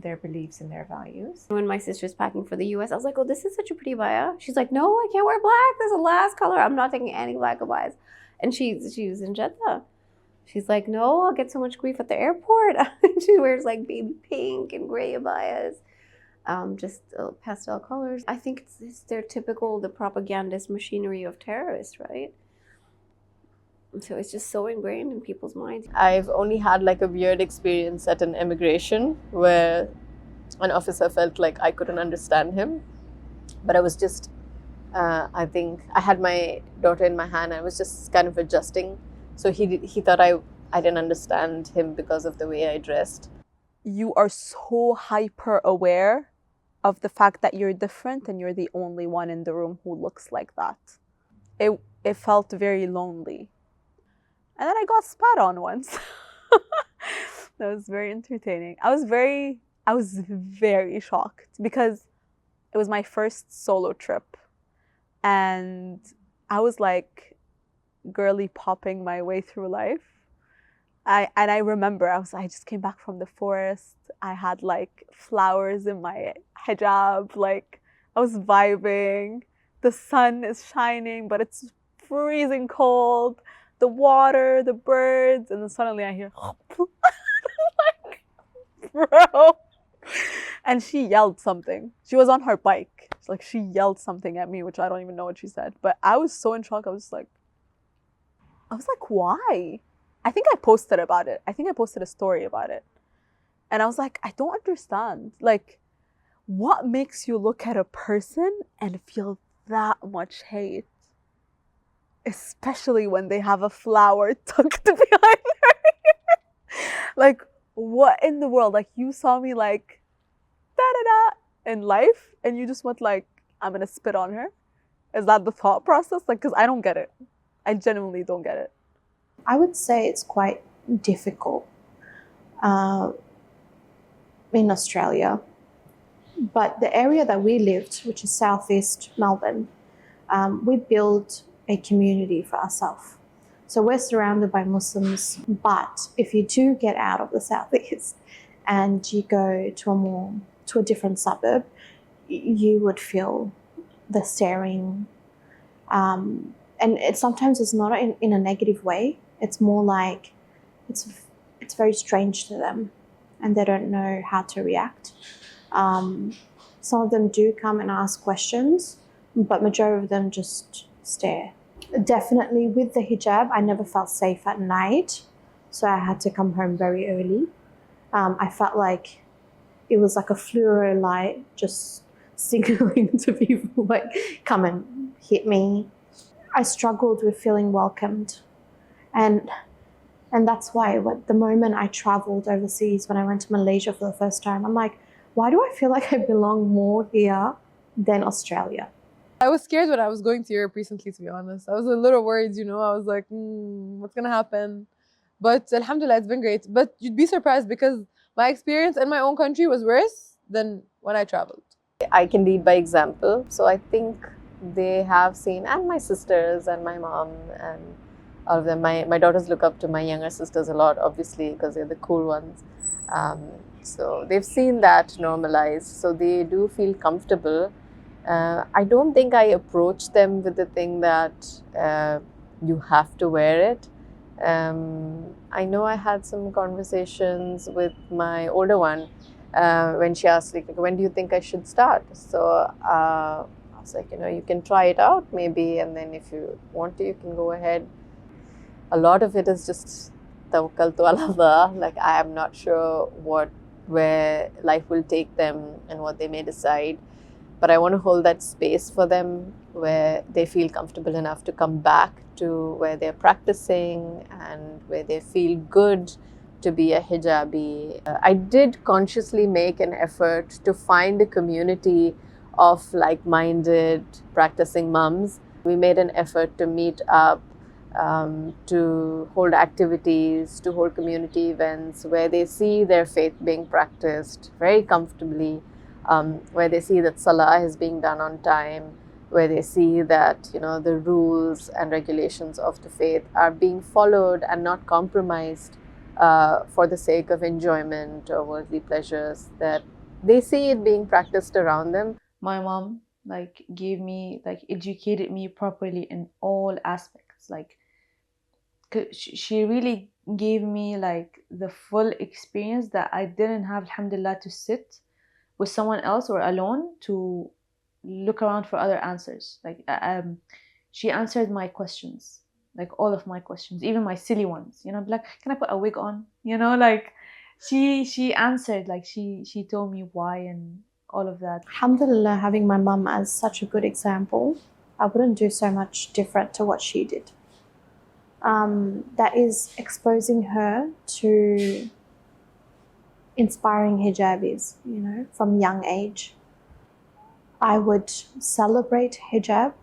their beliefs and their values. When my sister's packing for the US, I was like, oh, this is such a pretty abaya. She's like, no, I can't wear black. There's a last color. I'm not taking any black abayas. And she was in Jeddah. She's like, no, I'll get so much grief at the airport. She wears like baby pink and gray abayas, just pastel colors. I think it's their typical, the propagandist machinery of terrorists, right? So it's just so ingrained in people's minds. I've only had like a weird experience at an immigration where an officer felt like I couldn't understand him. But I was just, I think I had my daughter in my hand. I was just kind of adjusting. So he thought I didn't understand him because of the way I dressed. You are so hyper aware of the fact that you're different and you're the only one in the room who looks like that. It felt very lonely. And then I got spat on once. That was very entertaining. I was very shocked because it was my first solo trip. And I was like girly popping my way through life. I remember I just came back from the forest. I had like flowers in my hijab, like I was vibing. The sun is shining, but it's freezing cold. The water, the birds, and then suddenly I hear like, bro. And she yelled something. She was on her bike. Like she yelled something at me, which I don't even know what she said. But I was so in shock. I was like, why? I think I posted about it. I think I posted a story about it. And I was like, I don't understand. Like, what makes you look at a person and feel that much hate? Especially when they have a flower tucked behind her. Like, what in the world? Like, you saw me like, da-da-da in life, and you just went like, I'm gonna spit on her? Is that the thought process? Like, because I don't get it. I genuinely don't get it. I would say it's quite difficult in Australia. But the area that we lived, which is southeast Melbourne, we built a community for ourselves. So we're surrounded by Muslims, but if you do get out of the southeast and you go to a different suburb, you would feel the staring. And sometimes it's not in a negative way. It's more like it's very strange to them and they don't know how to react. Some of them do come and ask questions, but majority of them just stare. Definitely with the hijab, I never felt safe at night, so I had to come home very early. I felt like it was like a fluoro light just signaling to people like, come and hit me. I struggled with feeling welcomed. And that's why the moment I traveled overseas, when I went to Malaysia for the first time, I'm like, why do I feel like I belong more here than Australia? I was scared when I was going to Europe recently, to be honest. I was a little worried, you know. I was like, what's going to happen? But alhamdulillah, it's been great. But you'd be surprised because my experience in my own country was worse than when I traveled. I can lead by example. So I think they have seen, and my sisters and my mom and all of them. My daughters look up to my younger sisters a lot, obviously, because they're the cool ones. So they've seen that normalized. So they do feel comfortable. I don't think I approach them with the thing that you have to wear it. I know I had some conversations with my older one when she asked, like, when do you think I should start? So I was like, you can try it out maybe, and then if you want to, you can go ahead. A lot of it is just tawakkal to Allah. Like, I am not sure where life will take them and what they may decide. But I want to hold that space for them where they feel comfortable enough to come back to where they're practicing and where they feel good to be a hijabi. I did consciously make an effort to find a community of like-minded practicing mums. We made an effort to meet up, to hold activities, to hold community events where they see their faith being practiced very comfortably, where they see that salah is being done on time, where they see that the rules and regulations of the faith are being followed and not compromised for the sake of enjoyment or worldly pleasures, that they see it being practiced around them. My mom gave me, educated me properly in all aspects. She really gave me the full experience that I didn't have, alhamdulillah, to sit with someone else or alone to look around for other answers. She answered my questions, all of my questions, even my silly ones. I'd be like, can I put a wig on? She answered, she told me why and all of that. Alhamdulillah, having my mum as such a good example, I wouldn't do so much different to what she did. That is exposing her to inspiring hijabis, from young age. I would celebrate hijab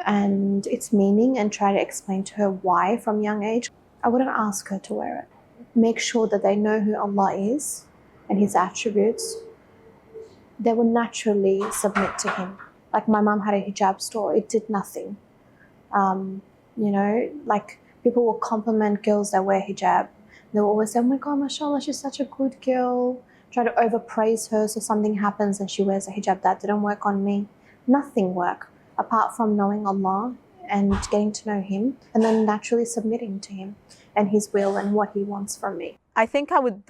and its meaning and try to explain to her why from young age. I wouldn't ask her to wear it. Make sure that they know who Allah is and His attributes. They will naturally submit to Him. Like my mum had a hijab store, it did nothing. People will compliment girls that wear hijab. They'll always say, oh my God, mashallah, she's such a good girl. Try to overpraise her so something happens and she wears a hijab. That didn't work on me. Nothing worked apart from knowing Allah and getting to know Him and then naturally submitting to Him and His will and what He wants from me. I think I would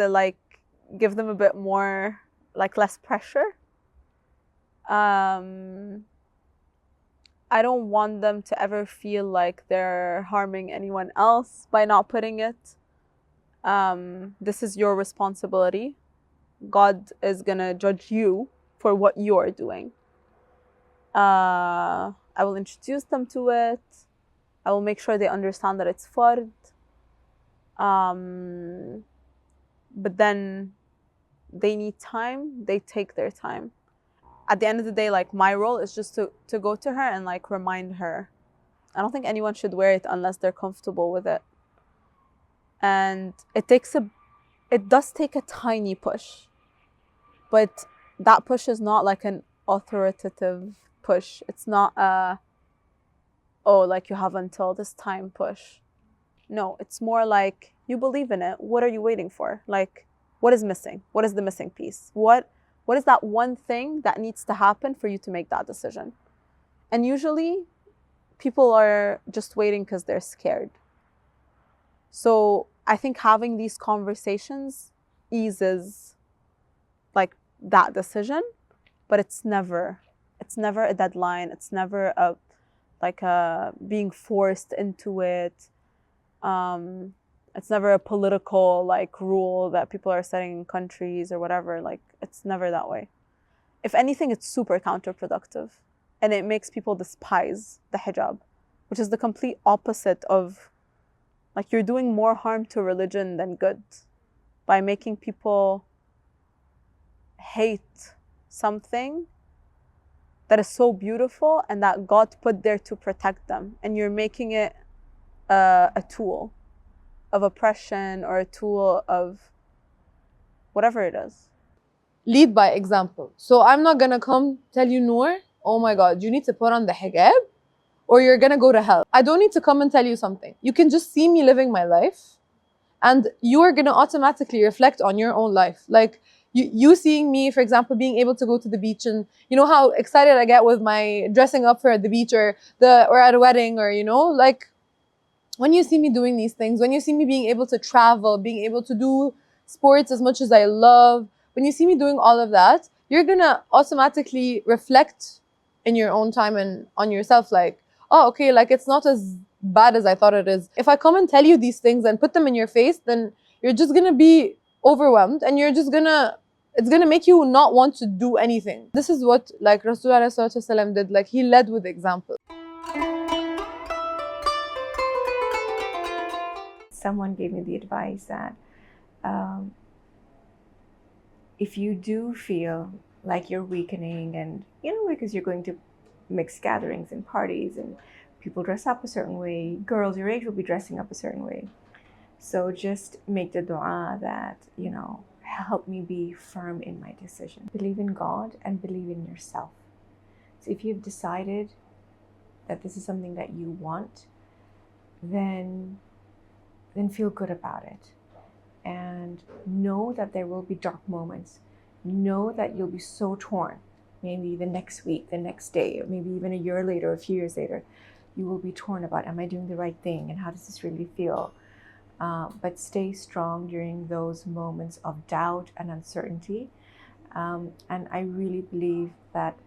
give them a bit more, less pressure. I don't want them to ever feel like they're harming anyone else by not putting it. This is your responsibility. God is gonna judge you for what you are doing. I will introduce them to it. I will make sure they understand that it's fard. But then they need time, they take their time. At the end of the day, my role is just to go to her and remind her. I don't think anyone should wear it unless they're comfortable with it. And it does take a tiny push, but that push is not an authoritative push. It's not you have until this time push. No, it's more you believe in it. What are you waiting for? What is missing? What is the missing piece? What is that one thing that needs to happen for you to make that decision? And usually people are just waiting because they're scared. So I think having these conversations eases that decision, but it's never a deadline. It's never a being forced into it. It's never a political rule that people are setting in countries or whatever. It's never that way. If anything, it's super counterproductive, and it makes people despise the hijab, which is the complete opposite of you're doing more harm to religion than good by making people hate something that is so beautiful and that God put there to protect them, and you're making it a tool of oppression or a tool of whatever it is. Lead by example. So I'm not gonna come tell you, Noor, oh my God, you need to put on the hijab or you're gonna go to hell. I don't need to come and tell you something. You can just see me living my life and you are gonna automatically reflect on your own life. You seeing me, for example, being able to go to the beach, and you know how excited I get with my dressing up for at the beach or at a wedding, or when you see me doing these things, when you see me being able to travel, being able to do sports as much as I love, when you see me doing all of that, you're gonna automatically reflect in your own time and on yourself, like, oh, okay, like it's not as bad as I thought it is. If I come and tell you these things and put them in your face, then you're just gonna be overwhelmed, and it's gonna make you not want to do anything. This is what like Rasulullah did. Like, he led with example. Someone gave me the advice that if you do feel like you're weakening, and because you're going to mixed gatherings and parties and people dress up a certain way, girls your age will be dressing up a certain way. So just make the dua that, help me be firm in my decision. Believe in God and believe in yourself. So if you've decided that this is something that you want, then feel good about it. And know that there will be dark moments. Know that you'll be so torn. Maybe the next week, the next day, or maybe even a year later, a few years later, you will be torn about, am I doing the right thing? And how does this really feel? But stay strong during those moments of doubt and uncertainty. And I really believe that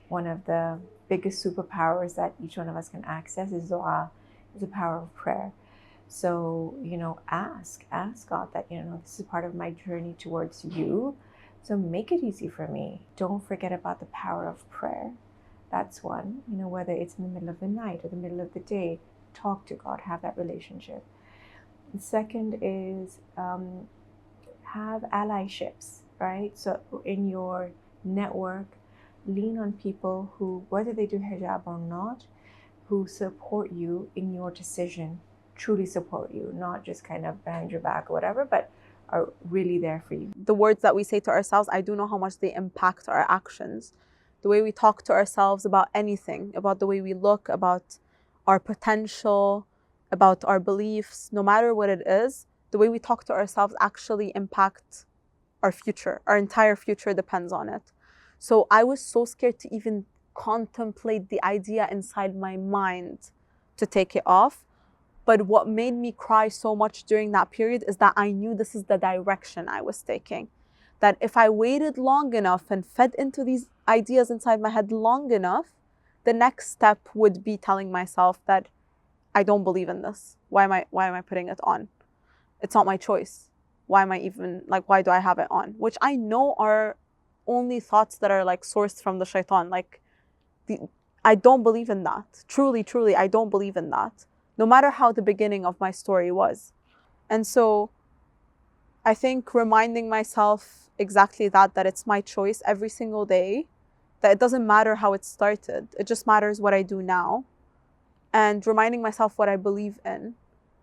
one of the biggest superpowers that each one of us can access is dua, is the power of prayer. So, ask God that, this is part of my journey towards you. So make it easy for me. Don't forget about the power of prayer. That's one, whether it's in the middle of the night or the middle of the day, talk to God, have that relationship. The second is have allyships, right? So in your network, lean on people who, whether they do hijab or not, who support you in your decision, truly support you, not just kind of behind your back or whatever, but are really there for you. The words that we say to ourselves, I do know how much they impact our actions. The way we talk to ourselves about anything, about the way we look, about our potential, about our beliefs, no matter what it is, the way we talk to ourselves actually impacts our future. Our entire future depends on it. So I was so scared to even contemplate the idea inside my mind to take it off. But what made me cry so much during that period is that I knew this is the direction I was taking. That if I waited long enough and fed into these ideas inside my head long enough, the next step would be telling myself that I don't believe in this. Why am I putting it on? It's not my choice. Why do I have it on? Which I know are only thoughts that are like sourced from the shaitan. I don't believe in that. Truly, I don't believe in that. No matter how the beginning of my story was. And so I think reminding myself exactly that it's my choice every single day, that it doesn't matter how it started. It just matters what I do now. And reminding myself what I believe in.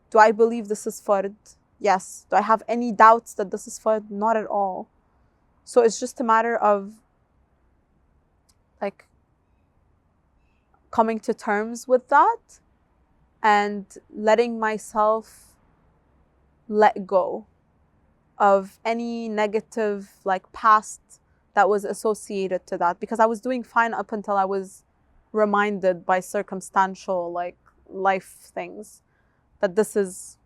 Do I believe this is fard? Yes. Do I have any doubts that this is fard? Not at all. So it's just a matter of coming to terms with that and letting myself let go of any negative past that was associated to that, because I was doing fine up until I was reminded by circumstantial life things that this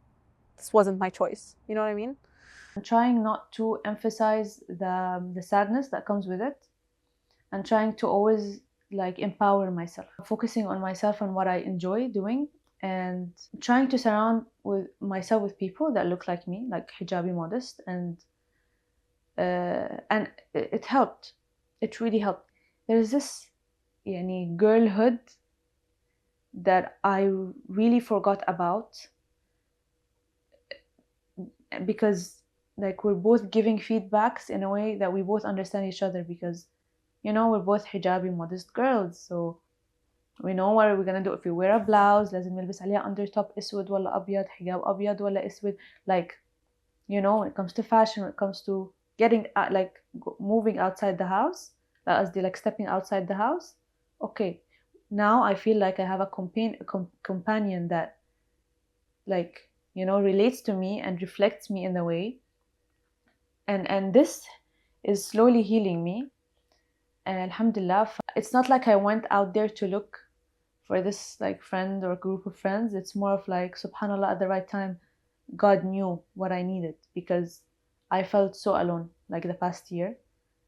wasn't my choice. You know what I mean? I'm trying not to emphasize the sadness that comes with it, and trying to always empower myself, focusing on myself and what I enjoy doing, and trying to surround myself with people that look like me, like hijabi modest, and it helped. It really helped. There's this girlhood that I really forgot about, because we're both giving feedbacks in a way that we both understand each other, because we're both hijabi modest girls, so we know what we're gonna do. If we wear a blouse, لازم نلبس عليها undertop اسود ولا أبيض, hijab أبيض ولا أسود. When it comes to fashion, when it comes to getting moving outside the house, stepping outside the house. Okay, now I feel like I have a companion that relates to me and reflects me in a way, and this is slowly healing me. And alhamdulillah, it's not like I went out there to look for this friend or group of friends. It's more of subhanallah, at the right time God knew what I needed, because I felt so alone, like the past year.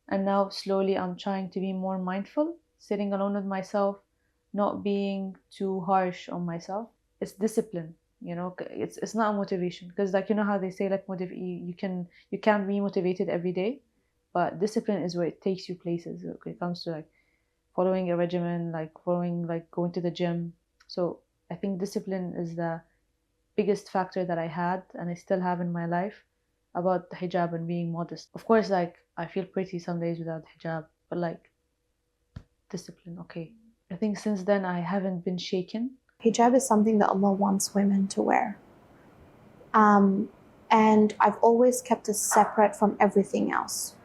And now slowly I'm trying to be more mindful, sitting alone with myself, not being too harsh on myself. It's discipline, you know. It's not a motivation, because like, you know how they say like you can't be motivated every day, but discipline is where it takes you places. When it comes to like following a regimen, like following, like going to the gym. So I think discipline is the biggest factor that I had and I still have in my life about the hijab and being modest. Of course, like I feel pretty some days without hijab, but like discipline, okay. I think since then I haven't been shaken. Hijab is something that Allah wants women to wear. And I've always kept it separate from everything else.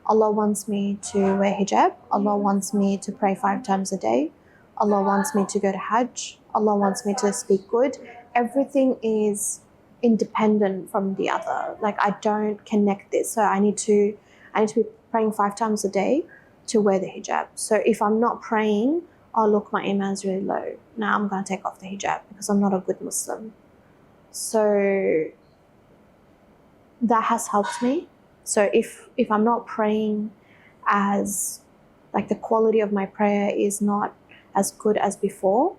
Allah wants me to wear hijab. Allah wants me to pray 5 times a day. Allah wants me to go to Hajj. Allah wants me to speak good. Everything is independent from the other. Like, I don't connect this. So I need to be praying 5 times a day to wear the hijab. So if I'm not praying, oh look, my iman's really low. Now I'm going to take off the hijab because I'm not a good Muslim. So that has helped me. So if I'm not praying, as like the quality of my prayer is not as good as before,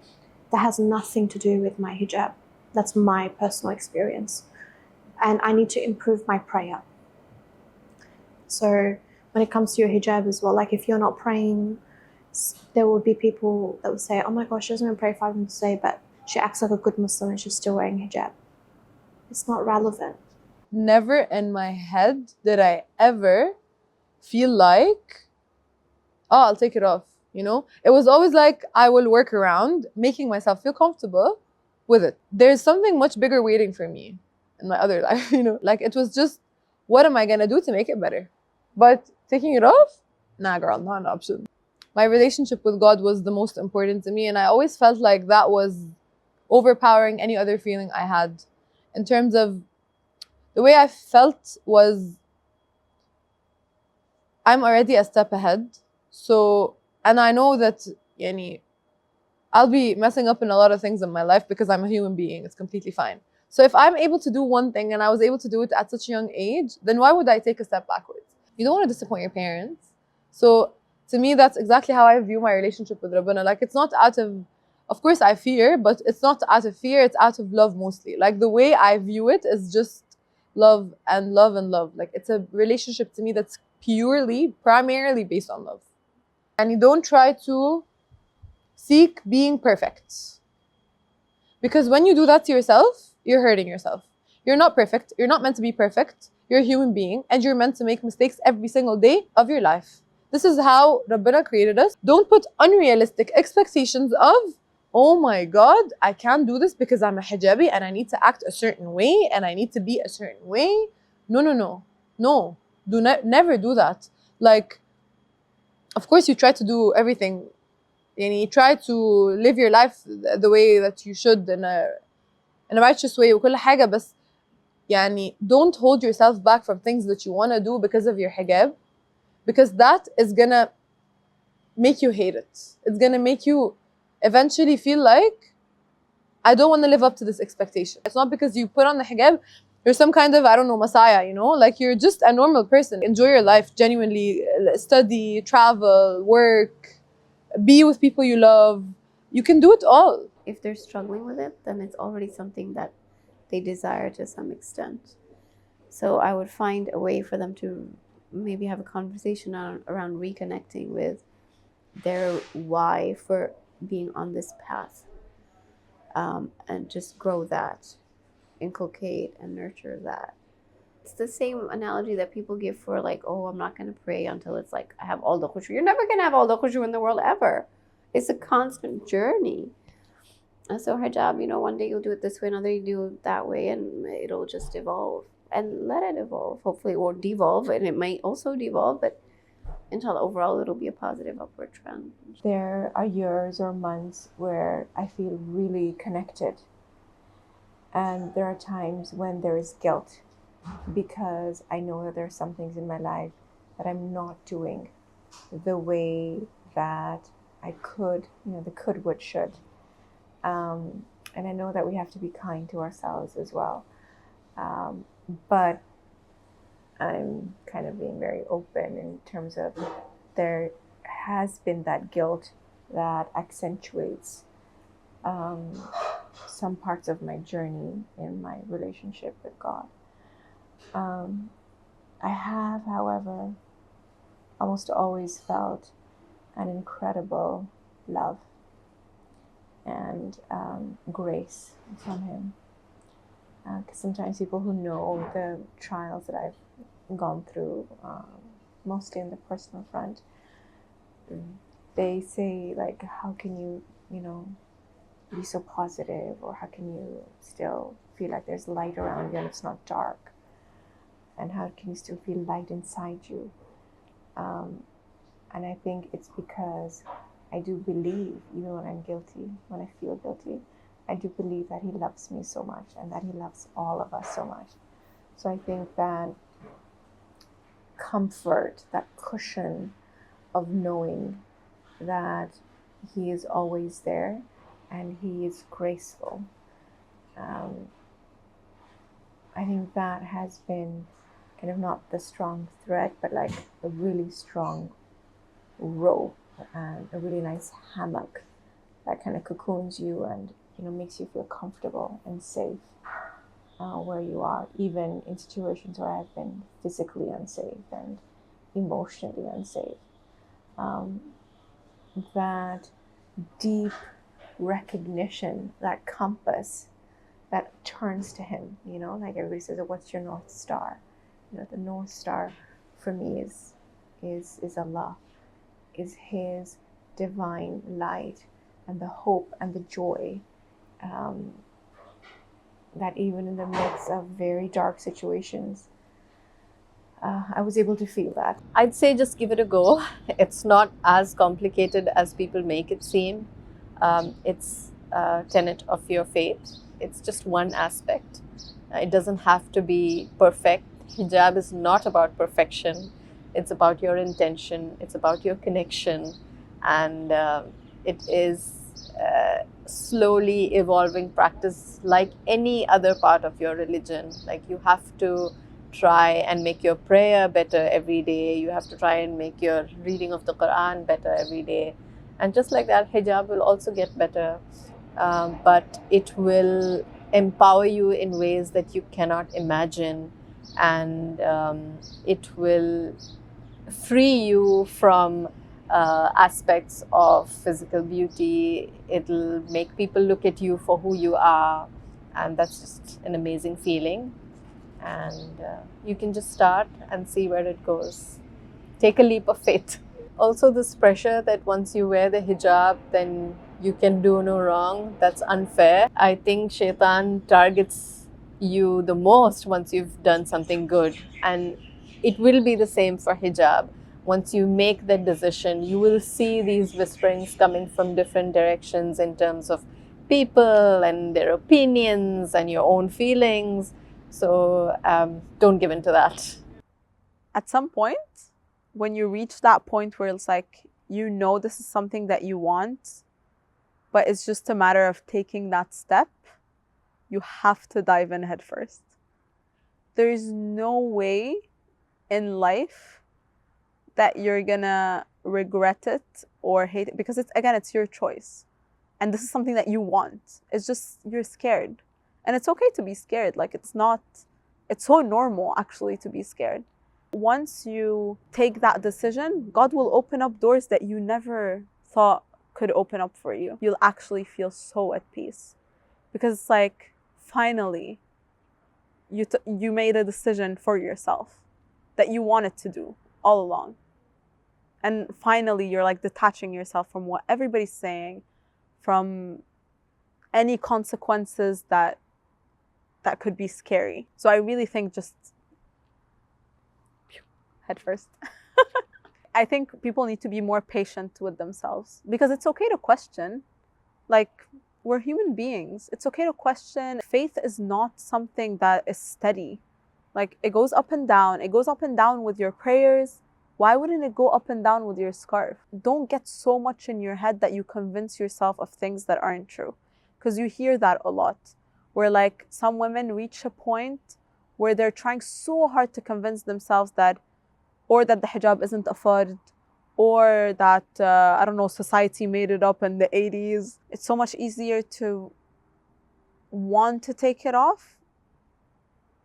that has nothing to do with my hijab. That's my personal experience. And I need to improve my prayer. So when it comes to your hijab as well, like if you're not praying, there will be people that will say, oh my gosh, she doesn't even pray 5 times a day, but she acts like a good Muslim and she's still wearing hijab. It's not relevant. Never in my head did I ever feel like, oh, I'll take it off, you know? It was always like I will work around making myself feel comfortable with it. There's something much bigger waiting for me in my other life, you know? Like, it was just, what am I gonna do to make it better? But taking it off? Nah, girl, not an option. My relationship with God was the most important to me, and I always felt like that was overpowering any other feeling I had. In terms of the way I felt was, I'm already a step ahead. So, and I know that yani, I'll be messing up in a lot of things in my life because I'm a human being. It's completely fine. So if I'm able to do one thing and I was able to do it at such a young age, then why would I take a step backwards? You don't want to disappoint your parents. So to me, that's exactly how I view my relationship with Rabbana. Like, it's not out of course I fear, but it's not out of fear, it's out of love mostly. Like, the way I view it is just love and love and love. Like, it's a relationship to me that's primarily based on love. And you don't try to seek being perfect. Because when you do that to yourself, you're hurting yourself. You're not perfect. You're not meant to be perfect. You're a human being and you're meant to make mistakes every single day of your life. This is how Rabbana created us. Don't put unrealistic expectations of, oh my God, I can't do this because I'm a hijabi and I need to act a certain way and I need to be a certain way. No. Never do that. Like, of course you try to do everything. And you try to live your life the way that you should in a righteous way وكل حاجة, بس يعني don't hold yourself back from things that you want to do because of your hijab, because that is gonna make you hate it. It's gonna make you eventually feel like, I don't want to live up to this expectation. It's not because you put on the hijab, you're some kind of, I don't know, messiah, you know? Like, you're just a normal person. Enjoy your life, genuinely study, travel, work, be with people you love. You can do it all. If they're struggling with it, then it's already something that they desire to some extent. So I would find a way for them to maybe have a conversation around reconnecting with their why for being on this path, and just grow that, inculcate and nurture that. It's the same analogy that people give for like, oh, I'm not going to pray until it's like I have all the khushu. You're never going to have all the khushu in the world ever. It's a constant journey. And so hijab, you know, one day you'll do it this way, another you do it that way, and it'll just evolve. And let it evolve. Hopefully it won't devolve, and it might also devolve, but until overall it'll be a positive upward trend. There are years or months where I feel really connected. And there are times when there is guilt, because I know that there are some things in my life that I'm not doing the way that I could, you know, the could, would, should. And I know that we have to be kind to ourselves as well. But I'm kind of being very open in terms of there has been that guilt that accentuates some parts of my journey in my relationship with God. I have, however, almost always felt an incredible love and grace from Him. Because sometimes people who know the trials that I've gone through, mostly in the personal front, they say, like, how can you, be so positive, or how can you still feel like there's light around you and it's not dark? And how can you still feel light inside you? And I think it's because I do believe, even when I'm guilty, when I feel guilty, I do believe that He loves me so much and that He loves all of us so much. So I think that comfort, that cushion of knowing that He is always there and He is graceful, I think that has been kind of not the strong thread, but like a really strong rope and a really nice hammock that kind of cocoons you and makes you feel comfortable and safe where you are, even in situations where I've been physically unsafe and emotionally unsafe. That deep recognition, that compass that turns to Him, like everybody says, what's your North Star? The North Star for me is Allah, is His divine light and the hope and the joy that even in the midst of very dark situations, I was able to feel that. I'd say just give it a go. It's not as complicated as people make it seem. It's a tenet of your faith. It's just one aspect. It doesn't have to be perfect. Hijab is not about perfection. It's about your intention. It's about your connection. And it is slowly evolving practice like any other part of your religion. Like, you have to try and make your prayer better every day. You have to try and make your reading of the Quran better every day. And just like that, hijab will also get better. But it will empower you in ways that you cannot imagine. And it will free you from aspects of physical beauty. It'll make people look at you for who you are. And that's just an amazing feeling. And you can just start and see where it goes. Take a leap of faith. Also, this pressure that once you wear the hijab, then you can do no wrong, that's unfair. I think Shaitan targets you the most once you've done something good. And it will be the same for hijab. Once you make that decision, you will see these whisperings coming from different directions in terms of people and their opinions and your own feelings. So don't give in to that. At some point, when you reach that point where it's like, this is something that you want, but it's just a matter of taking that step, you have to dive in head first. There is no way in life that you're gonna regret it or hate it, because it's your choice. And this is something that you want. It's just, you're scared. And it's okay to be scared. Like, it's so normal actually to be scared. Once you take that decision, God will open up doors that you never thought could open up for you. You'll actually feel so at peace. Because it's like, finally, you made a decision for yourself that you wanted to do all along. And finally, you're like detaching yourself from what everybody's saying, from any consequences that could be scary. So I really think just head first. I think people need to be more patient with themselves, because it's okay to question. Like, we're human beings. It's okay to question. Faith is not something that is steady. Like, it goes up and down. It goes up and down with your prayers. Why wouldn't it go up and down with your scarf? Don't get so much in your head that you convince yourself of things that aren't true. Because you hear that a lot, where like some women reach a point where they're trying so hard to convince themselves that, or that the hijab isn't a fard, or that, I don't know, society made it up in the 80s. It's so much easier to want to take it off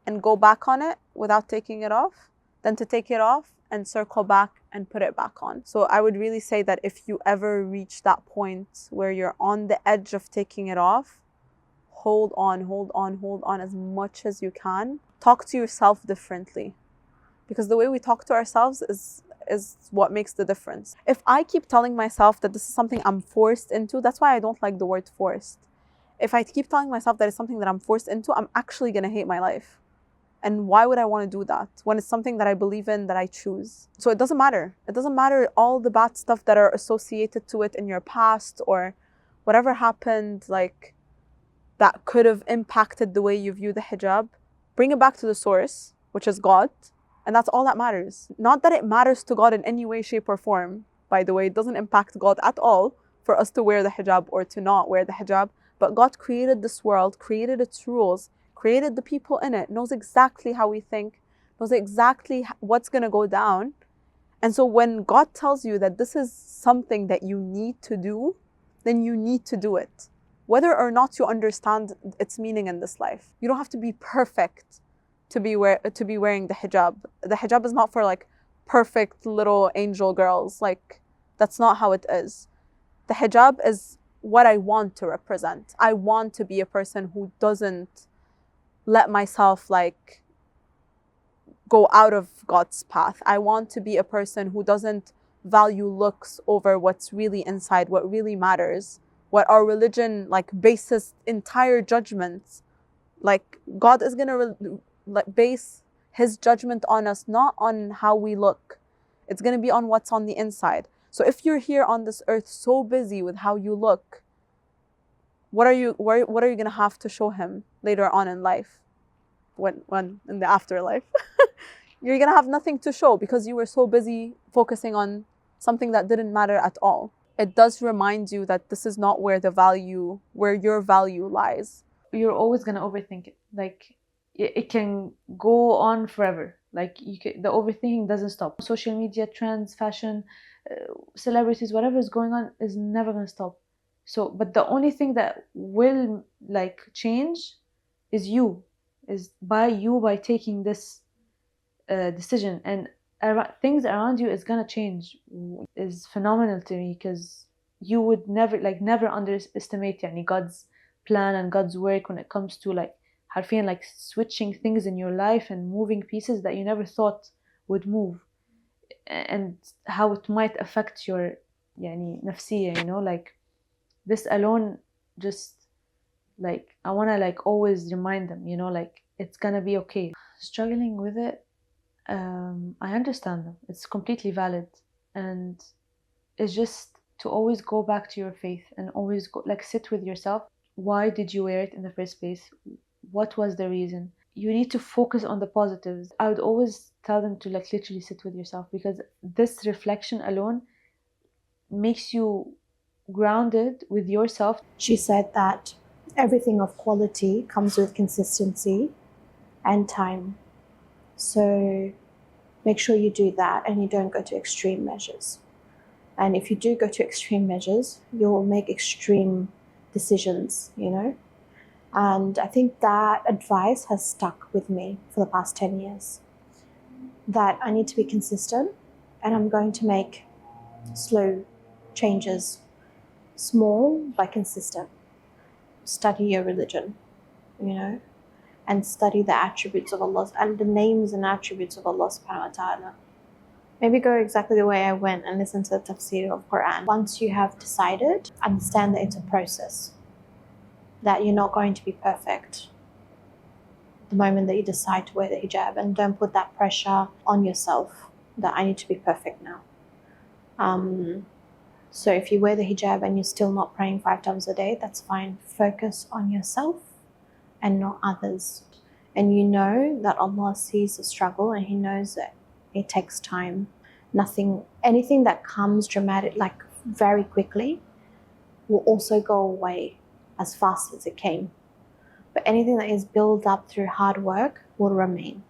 and go back on it without taking it off than to take it off and circle back and put it back on. So I would really say that if you ever reach that point where you're on the edge of taking it off, hold on as much as you can. Talk to yourself differently, because the way we talk to ourselves is what makes the difference. If I keep telling myself that this is something I'm forced into, that's why I don't like the word forced. If I keep telling myself that it's something that I'm forced into, I'm actually gonna hate my life. And why would I want to do that when it's something that I believe in, that I choose? So it doesn't matter. It doesn't matter all the bad stuff that are associated to it in your past, or whatever happened, like, that could have impacted the way you view the hijab. Bring it back to the source, which is God. And that's all that matters. Not that it matters to God in any way, shape, or form. By the way, it doesn't impact God at all for us to wear the hijab or to not wear the hijab. But God created this world, created its rules, created the people in it, knows exactly how we think, knows exactly what's going to go down. And so when God tells you that this is something that you need to do, then you need to do it. Whether or not you understand its meaning in this life. You don't have to be perfect to be wearing the hijab. The hijab is not for like perfect little angel girls. Like, that's not how it is. The hijab is what I want to represent. I want to be a person who doesn't let myself like go out of God's path. I want to be a person who doesn't value looks over what's really inside, what really matters, what our religion like bases entire judgments. Like, God is gonna base his judgment on us, not on how we look. It's gonna be on what's on the inside. So if you're here on this earth so busy with how you look, what are you gonna have to show him later on in life? When in the afterlife? You're gonna have nothing to show because you were so busy focusing on something that didn't matter at all. It does remind you that this is not where your value lies. You're always gonna overthink it. Like, it can go on forever. Like, the overthinking doesn't stop. Social media trends, fashion, celebrities, whatever is going on is never gonna stop. So, but the only thing that will like change is by taking this decision, and things around you is gonna change. Is phenomenal to me, because you would never underestimate God's plan and God's work when it comes to like harfiyan, like switching things in your life and moving pieces that you never thought would move, and how it might affect your nafsiyya, like this alone. Just like, I want to like always remind them, like, it's gonna be okay. Struggling with it, I understand them. It's completely valid, and it's just to always go back to your faith and always go, like, sit with yourself. Why did you wear it in the first place? What was the reason? You need to focus on the positives. I would always tell them to like literally sit with yourself, because this reflection alone makes you grounded with yourself. She said that everything of quality comes with consistency and time. So make sure you do that and you don't go to extreme measures. And if you do go to extreme measures, you'll make extreme decisions, And I think that advice has stuck with me for the past 10 years. That I need to be consistent, and I'm going to make slow changes, small but consistent. Study your religion, and study the attributes of Allah and the names and attributes of Allah subhanahu wa ta'ala. Maybe go exactly the way I went and listen to the tafsir of Quran. Once you have decided, understand that it's a process, that you're not going to be perfect the moment that you decide to wear the hijab, and don't put that pressure on yourself that I need to be perfect now. So if you wear the hijab and you're still not praying 5 times a day, that's fine. Focus on yourself and not others. And you know that Allah sees the struggle, and He knows that it takes time. Anything that comes dramatic, like very quickly, will also go away as fast as it came. but anything that is built up through hard work will remain.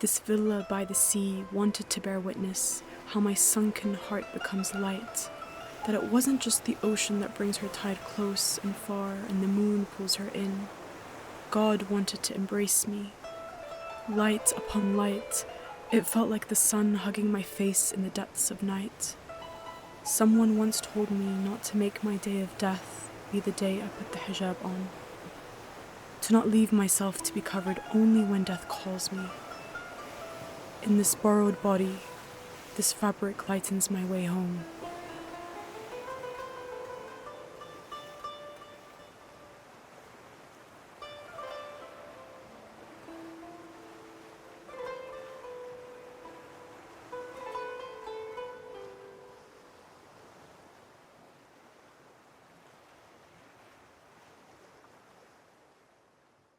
This villa by the sea wanted to bear witness how my sunken heart becomes light, that it wasn't just the ocean that brings her tide close and far and the moon pulls her in. God wanted to embrace me. Light upon light, it felt like the sun hugging my face in the depths of night. Someone once told me not to make my day of death be the day I put the hijab on. To not leave myself to be covered only when death calls me. In this borrowed body, this fabric lightens my way home.